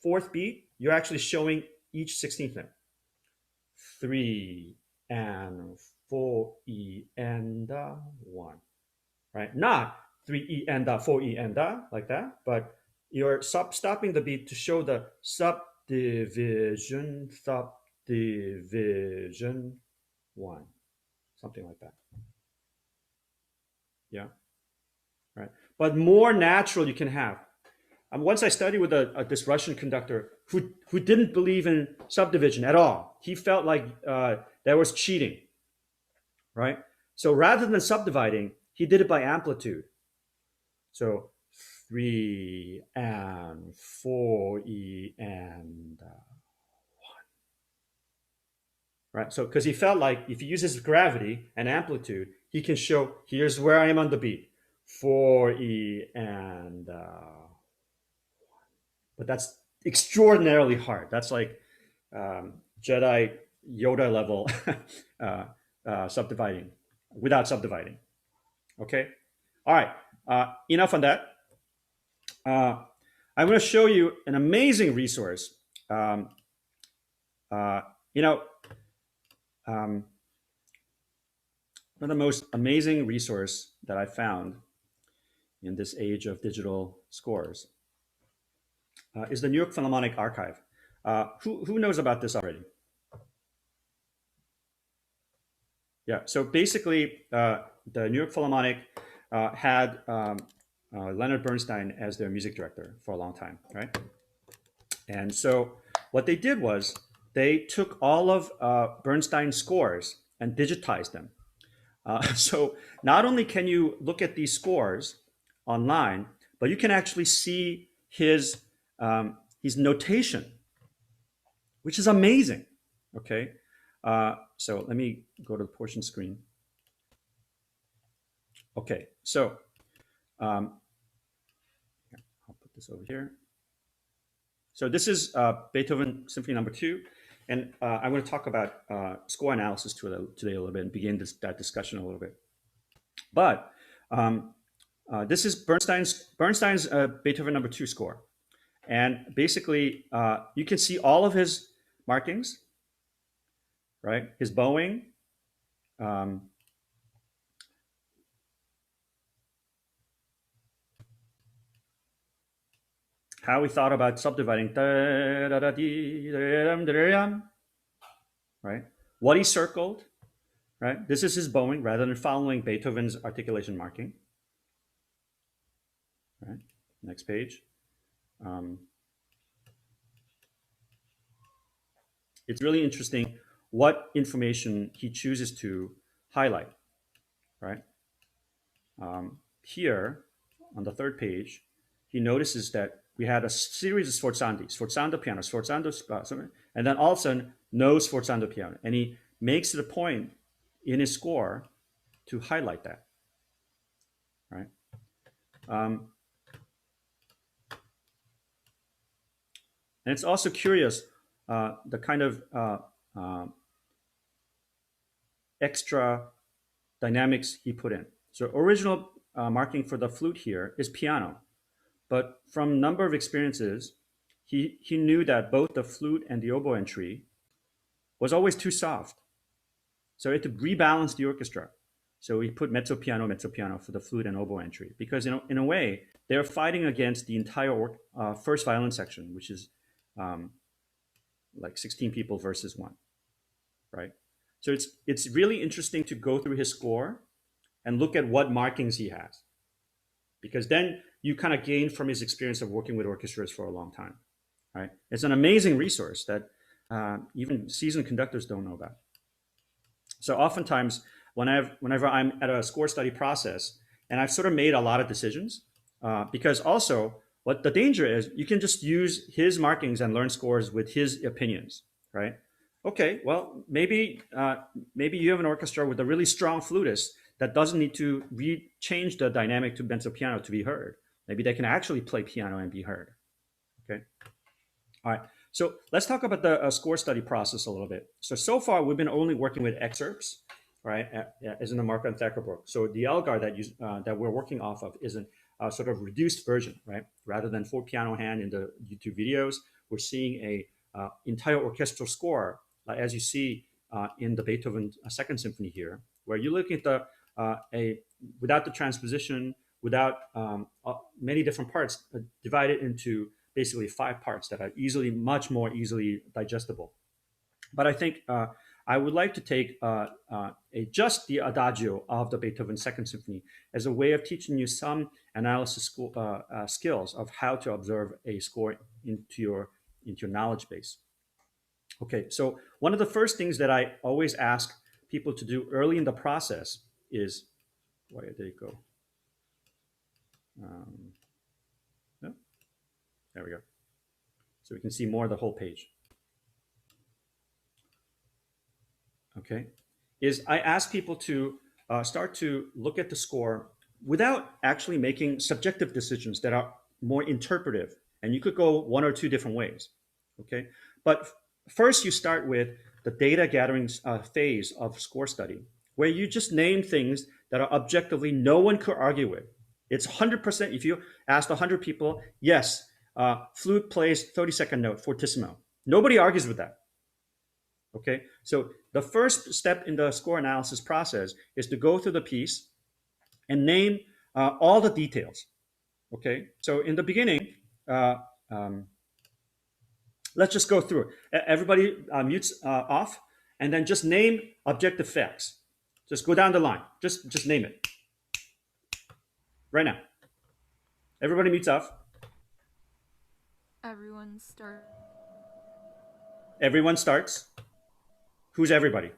fourth beat you're actually showing each 16th note. 3 and 4 E and 1, right? Not 3 E and 4 E and like that, but you're stopping the beat to show the subdivision, 1, something like that. Yeah, right. But more natural you can have. Once I studied with this Russian conductor who didn't believe in subdivision at all. He felt like that was cheating, right? So rather than subdividing, he did it by amplitude. So 3 and 4 E and 1, right? So because he felt like if he uses gravity and amplitude, he can show here's where I am on the beat, 4 E and but that's extraordinarily hard. That's like Jedi Yoda level subdividing without subdividing. Okay, all right. Enough on that. I'm going to show you an amazing resource. You know, one of the most amazing resource that I found in this age of digital scores is the New York Philharmonic Archive. Who knows about this already? Yeah, so basically, the New York Philharmonic had Leonard Bernstein as their music director for a long time, right? And so what they did was they took all of Bernstein's scores and digitized them. So not only can you look at these scores online, but you can actually see his notation, which is amazing. Okay, so let me go to the portion screen. Okay, so I'll put this over here. So this is Beethoven Symphony Number 2, and I'm going to talk about score analysis today a little bit and begin that discussion a little bit. But this is Bernstein's Beethoven Number 2 score, and basically you can see all of his markings, right? His bowing. How we thought about subdividing, right? What he circled, right? This is his bowing rather than following Beethoven's articulation marking. Right. Next page. It's really interesting what information he chooses to highlight, right? Here on the third page, he notices that we had a series of sforzando piano, sforzando, and then all of a sudden, no sforzando piano. And he makes it a point in his score to highlight that, right? And it's also curious, the kind of extra dynamics he put in. So original marking for the flute here is piano. But from number of experiences, he knew that both the flute and the oboe entry was always too soft. So he had to rebalance the orchestra. So he put mezzo piano for the flute and oboe entry. Because in a way, they're fighting against the entire first violin section, which is like 16 people versus 1, right? So it's really interesting to go through his score and look at what markings he has. Because then you kind of gain from his experience of working with orchestras for a long time, right? It's an amazing resource that even seasoned conductors don't know about. So oftentimes whenever I'm at a score study process, and I've sort of made a lot of decisions, because also what the danger is, you can just use his markings and learn scores with his opinions, right? Okay, well, maybe you have an orchestra with a really strong flutist that doesn't need to change the dynamic to mezzo piano to be heard. Maybe they can actually play piano and be heard. Okay. All right. So let's talk about the score study process a little bit. So far we've been only working with excerpts, right? As in the Markov and Thacker book. So the Elgar that we're working off of is a sort of reduced version, right? Rather than 4 piano hand in the YouTube videos, we're seeing a entire orchestral score, as you see in the Beethoven Second Symphony here, where you're looking at without the transposition, without many different parts, divided into basically 5 parts that are much more easily digestible. But I think I would like to take just the adagio of the Beethoven Second Symphony as a way of teaching you some analysis skills of how to observe a score into your knowledge base. Okay, so one of the first things that I always ask people to do early in the process is, where did it go? No, there we go. So we can see more of the whole page. Okay, is I ask people to start to look at the score without actually making subjective decisions that are more interpretive. And you could go 1 or 2 different ways. Okay, but first you start with the data gathering phase of score study, where you just name things that are objectively no one could argue with. It's 100%. If you asked 100 people, yes, flute plays 32nd note fortissimo. Nobody argues with that. Okay, so the first step in the score analysis process is to go through the piece and name all the details. Okay, so in the beginning, let's just go through it. Everybody mutes off, and then just name objective facts. Just go down the line. Just name it right now. Everybody mutes off. Everyone start. Everyone starts. Who's everybody?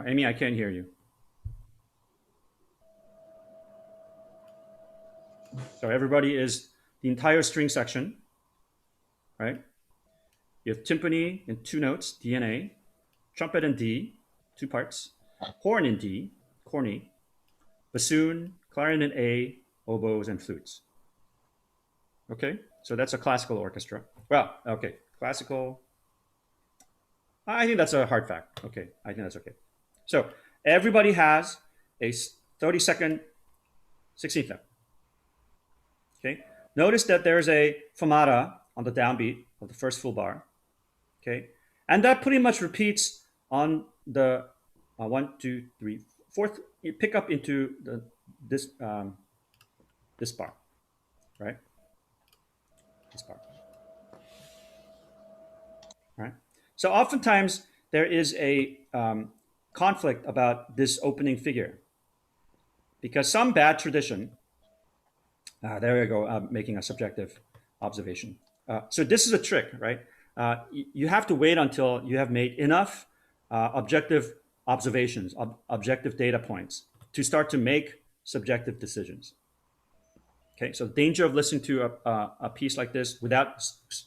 Amy, I can't hear you. So everybody is the entire string section, right? You have timpani in 2 notes, D and A, trumpet in D, 2 parts, horn in D, corny, bassoon, clarinet in A, oboes, and flutes. Okay, so that's a classical orchestra. Well, okay, classical. I think that's a hard fact. Okay, I think that's okay. So everybody has a 32nd 16th note. Okay, notice that there's a fermata on the downbeat of the first full bar. Okay, and that pretty much repeats on the 1, 2, 3, 4th. You pick up into this bar, right? This bar. Right. So oftentimes there is a conflict about this opening figure, because some bad tradition. There we go, making a subjective observation. So this is a trick, right? You have to wait until you have made enough objective observations, objective data points to start to make subjective decisions. Okay, so the danger of listening to a piece like this without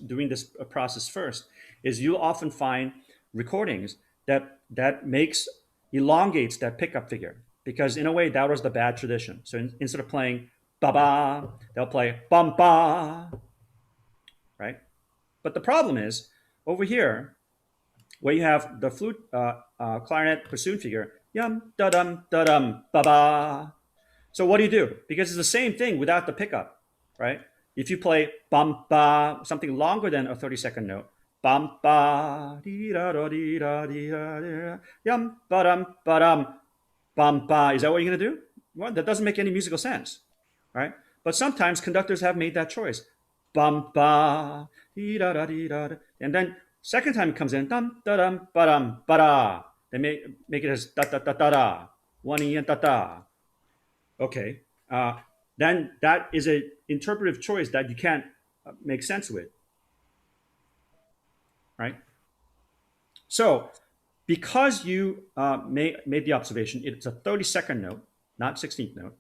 doing this process first is you'll often find recordings that elongates that pickup figure, because in a way that was the bad tradition. So instead of playing ba-ba, they'll play bum-ba, right? But the problem is, over here, where you have the flute, clarinet, bassoon figure, yum, da-dum, ba-ba. So what do? Because it's the same thing without the pickup, right? If you play bum-ba, something longer than a 32nd note, bum-ba, dee-da-da-dee-da-dee-da-dee-da, yum, ba-dum, ba-dum, bum-ba. Is that what you're going to do? Well, that doesn't make any musical sense, right? But sometimes conductors have made that choice. Bum ba dee da da dee da. And then second time it comes in, dum da dum ba dum ba da. They make it as da da da da da, one e and da da. Okay, then that is an interpretive choice that you can't make sense with. right? So because you made the observation, it's a 32nd note, not 16th note,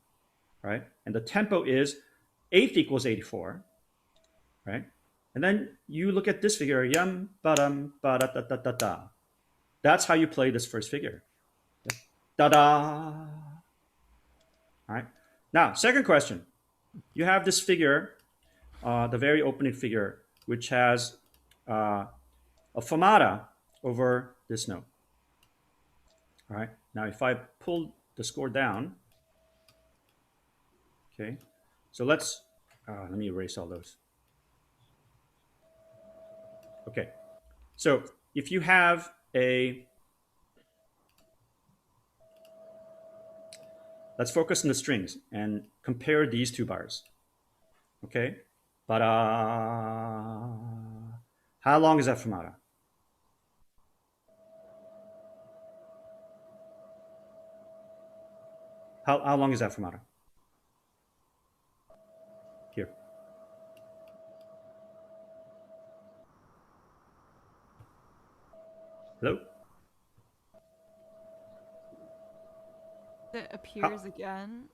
right? And the tempo is 8th equals 84, right? And then you look at this figure, yum, ba-dum, ba-da-da-da-da-da. That's how you play this first figure. Da-da. All right. Now, second question. You have this figure, the very opening figure, which has a fermata over this note. All right. Now, if I pull the score down, okay. So let me erase all those. Okay. So if you have let's focus on the strings and compare these two bars. Okay. But how long is that fermata? How long is that fermata? Here. Hello? It appears again.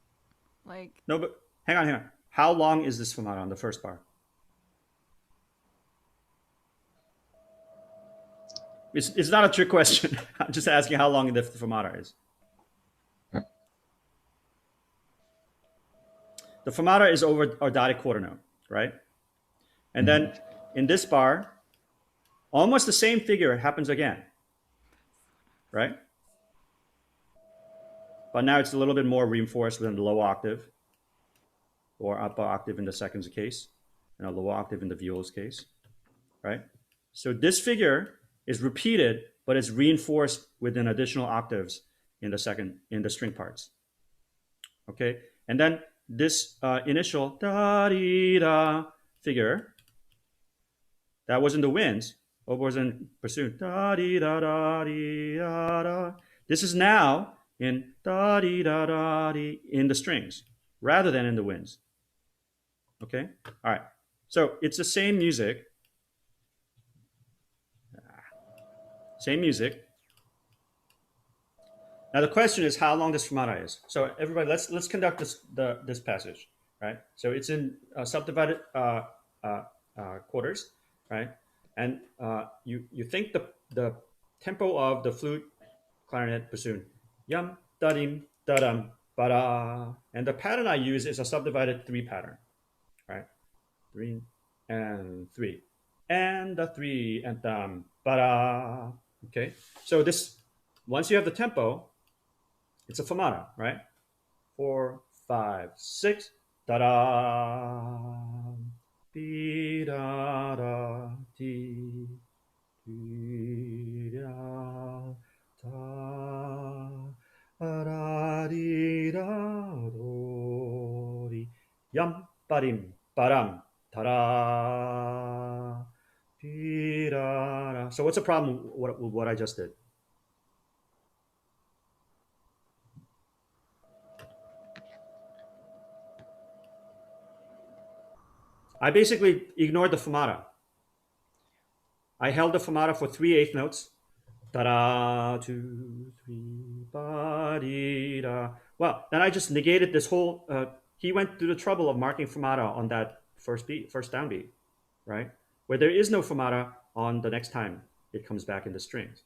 Like, No, but hang on. How long is this fermata on the first bar? It's not a trick question. I'm just asking how long the fermata is. The fermata is over our dotted quarter note, right? And then in this bar, almost the same figure happens again, right? But now it's a little bit more reinforced within the low octave or upper octave in the second's case, and a low octave in the viol's case, right? So this figure is repeated, but it's reinforced within additional octaves in the string parts. Okay, and then this initial da-dee-da figure that was in the winds, oboes and bassoon, da-dee-da-da-dee-da-da. This is now in da-dee-da-da-dee in the strings rather than in the winds. Okay, all right. So it's the same music. Same music. Now the question is how long this fermata is. So everybody, let's conduct this passage, right? So it's in subdivided quarters, right? And you think the tempo of the flute, clarinet, bassoon, yum da-dim da-dum ba-da, and the pattern I use is a subdivided 3 pattern, right? 3 and 3 and the 3 and ba-da. Okay, so this once you have the tempo, it's a fermata, right? 4, 5, 6, da da, be da da, dee, dee da, da da, dee da, do, dee, yum, ba-dim, ba-dum, ta da, dee da da. So what's the problem with what I just did? I basically ignored the fermata. I held the fermata for 3/8 notes. Da da, 2, 3, ba dee da. Well, then I just negated this whole. He went through the trouble of marking fermata on that first downbeat, right? Where there is no fermata on the next time it comes back in the strings,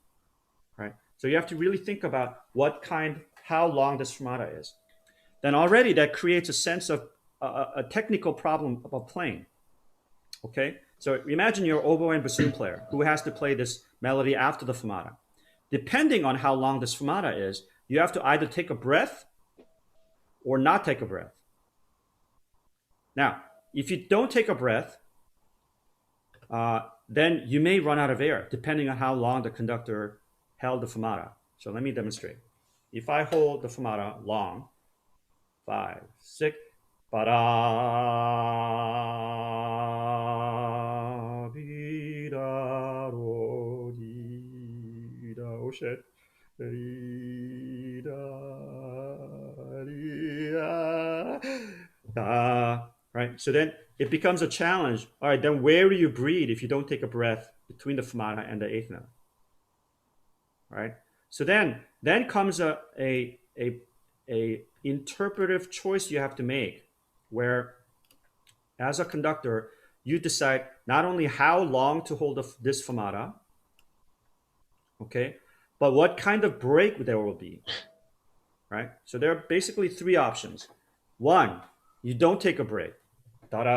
right? So you have to really think about how long this fermata is. Then already that creates a sense of a technical problem about playing. Okay, so imagine you're an oboe and bassoon player who has to play this melody after the fermata. Depending on how long this fermata is, you have to either take a breath or not take a breath. Now, if you don't take a breath, then you may run out of air, depending on how long the conductor held the fermata. So let me demonstrate. If I hold the fermata long, 5, 6, ba-da, be-da, do, dee, da, oh shit, dee, da, dee, da, right? So then it becomes a challenge. All right, then where do you breathe if you don't take a breath between the fermata and the eighth note. Right? So then comes a interpretive choice you have to make, where as a conductor, you decide not only how long to hold this fermata, okay, but what kind of break there will be, right? So there are basically three options. One, you don't take a break. Da-da,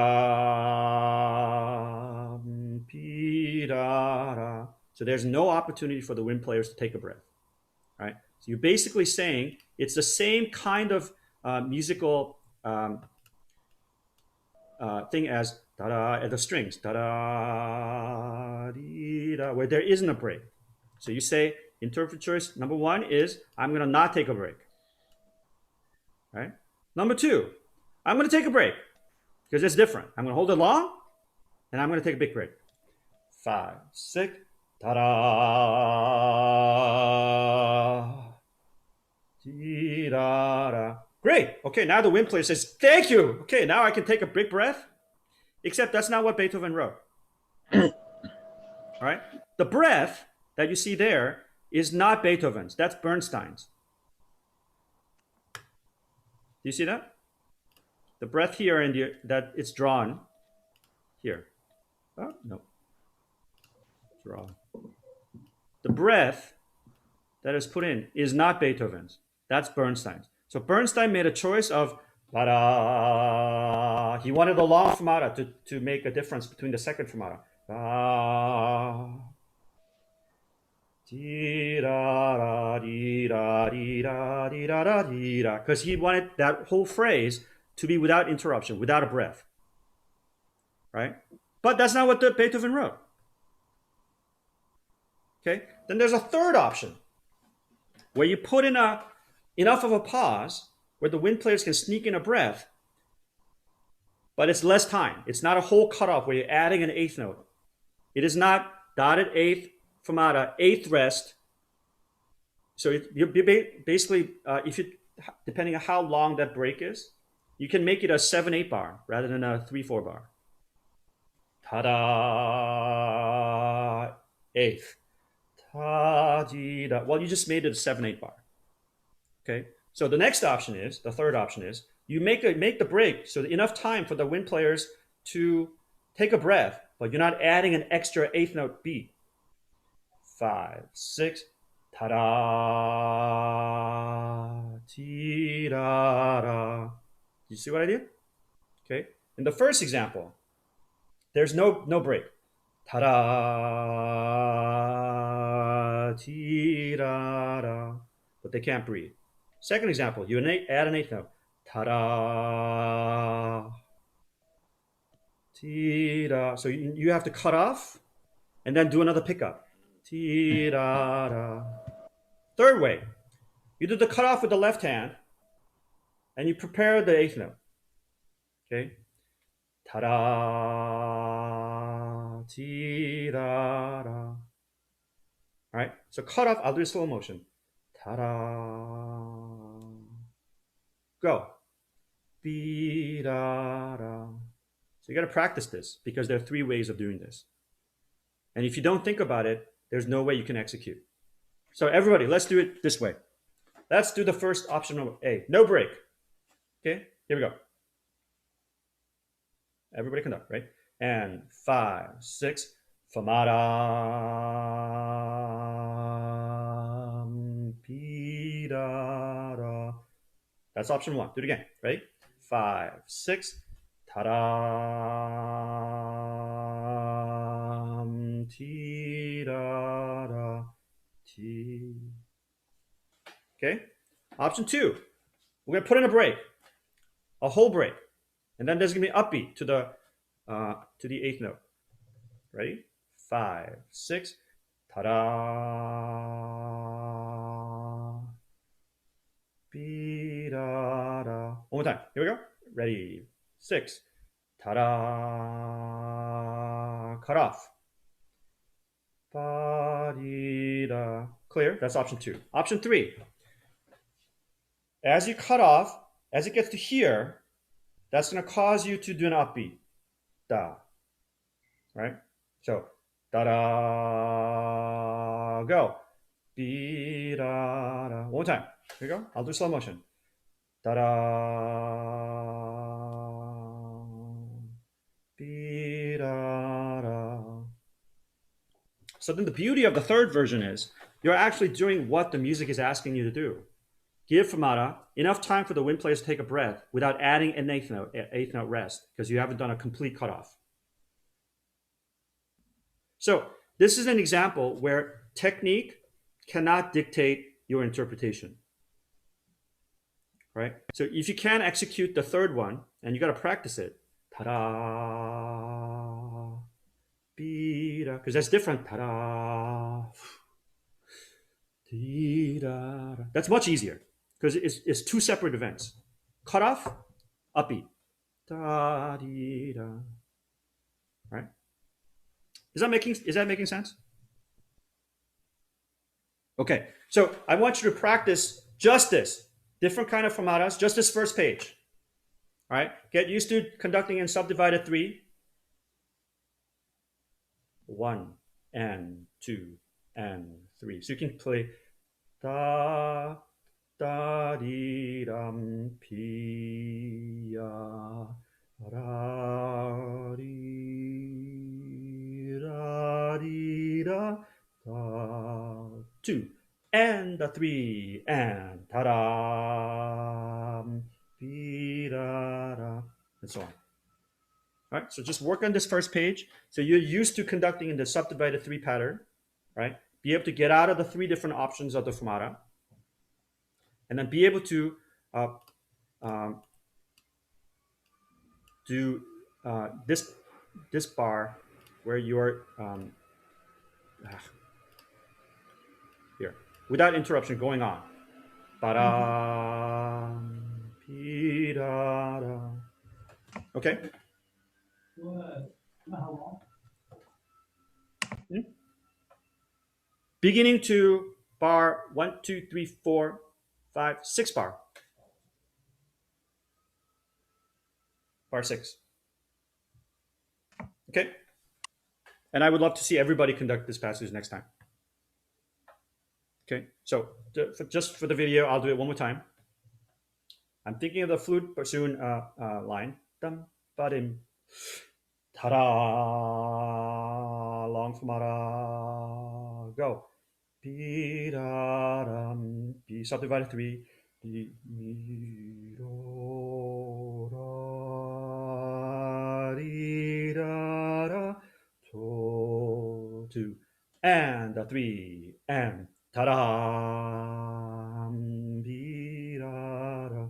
pi-da-da. So there's no opportunity for the wind players to take a breath, right? So you're basically saying it's the same kind of musical thing as da-da at the strings, da-da, dee-da, where there isn't a break. So you say interpretive choice number one is I'm going to not take a break. Right? Number two, I'm going to take a break because it's different. I'm going to hold it long and I'm going to take a big break. 5, 6, ta-da, dee-da-da. Great. Okay, now the wind player says, thank you. Okay, now I can take a big breath. Except that's not what Beethoven wrote. All right? The breath that you see there is not Beethoven's. That's Bernstein's. Do you see that? The breath here and that it's drawn here. Oh, no. Draw. The breath that is put in is not Beethoven's. That's Bernstein's. So Bernstein made a choice of ba-da. He wanted a long fermata to make a difference between the second fermata. Da, dee da dee da dee da dee da dee da, because he wanted that whole phrase to be without interruption, without a breath. Right? But that's not what Beethoven wrote. Okay? Then there's a third option where you put in enough of a pause where the wind players can sneak in a breath, but it's less time. It's not a whole cutoff where you're adding an eighth note. It is not dotted eighth fermata, eighth rest. So you're basically, if you, depending on how long that break is, you can make it a 7/8 bar rather than a 3/4 bar. Ta-da, eighth. Ta-dee-da. Well, you just made it a 7/8 bar. Okay. So the next option is, the third option is, you make the break so that enough time for the wind players to take a breath, but you're not adding an extra eighth note beat. 5, 6, ta-da, ti-da-da. You see what I did? Okay. In the first example, there's no break. Ta-da, ti-da-da. But they can't breathe. Second example, you add an eighth note. Ta-da, ti-da. So you have to cut off and then do another pickup. Ti-da-da. Third way, you do the cut off with the left hand and you prepare the eighth note. Okay? Ta-da, ti-da-da. All right? So cut off, I'll do slow motion. Ta-da. Go. Be-da-da. So you got to practice this because there are three ways of doing this. And if you don't think about it, there's no way you can execute. So everybody, let's do it this way. Let's do the first option A. No break. Okay, here we go. Everybody conduct, right? And 5, 6, famada, pi-da-da. That's option 1. Do it again. Ready? 5, 6, ta-da, ti-da-da, ti. Okay. Option 2. We're gonna put in a break, a whole break, and then there's gonna be an upbeat to the eighth note. Ready? 5, 6, ta-da, bi-da-da. One more time. Here we go. Ready? 6, ta-da, cut off. Ba-dee-da. Clear? That's option 2. Option 3. As you cut off, as it gets to here, that's going to cause you to do an upbeat. Da. Right? So Da da. Go. Be da da. One more time. Here you go. I'll do slow motion. Da da. Be da da. So then the beauty of the third version is you're actually doing what the music is asking you to do. Give fermata enough time for the wind players to take a breath without adding an eighth note rest, because you haven't done a complete cutoff. So this is an example where technique cannot dictate your interpretation. Right? So if you can execute the third one, and you got to practice it, ta-da, be-da, because that's different, ta-da, dee-da-da. That's much easier because it's two separate events. Cutoff, upbeat, da-dee-da. Right? Is that making sense? Okay, so I want you to practice just this, different kind of fermatas, just this first page. All right, get used to conducting in subdivided 3. 1 and 2 and 3. So you can play da da dee dum pi ya da dee da dee da da 2 and the 3 and ta da bi da da and so on. All right, so just work on this first page. So you're used to conducting in the subdivided 3 pattern, right? Be able to get out of the 3 different options of the fermata, and then be able to um, do this bar where you're here without interruption going on. Ba-da, pi-da-da. Okay. Beginning to bar 1, 2, 3, 4, 5, 6 bar. Bar 6. Okay. And I would love to see everybody conduct this passage next time. Okay. So just for the video, I'll do it one more time. I'm thinking of the flute bassoon line. Dum, ba-dim. Ta-da. Long fermata. Go. Be-da-dum. Be subdivided 3. Be, mi, do, da, di, da, da, to, 2. And the 3. And ta-da. Be-da-da.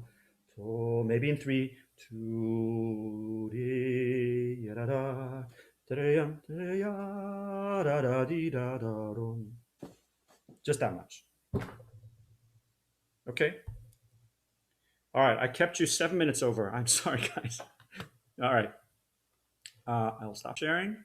So maybe in 3. 2, di, ya-da-da. Da-da-yum, da-da-ya, da-da-dee-da-da-dum. Just that much. Okay. All right. I kept you 7 minutes over. I'm sorry, guys. All right. I'll stop sharing.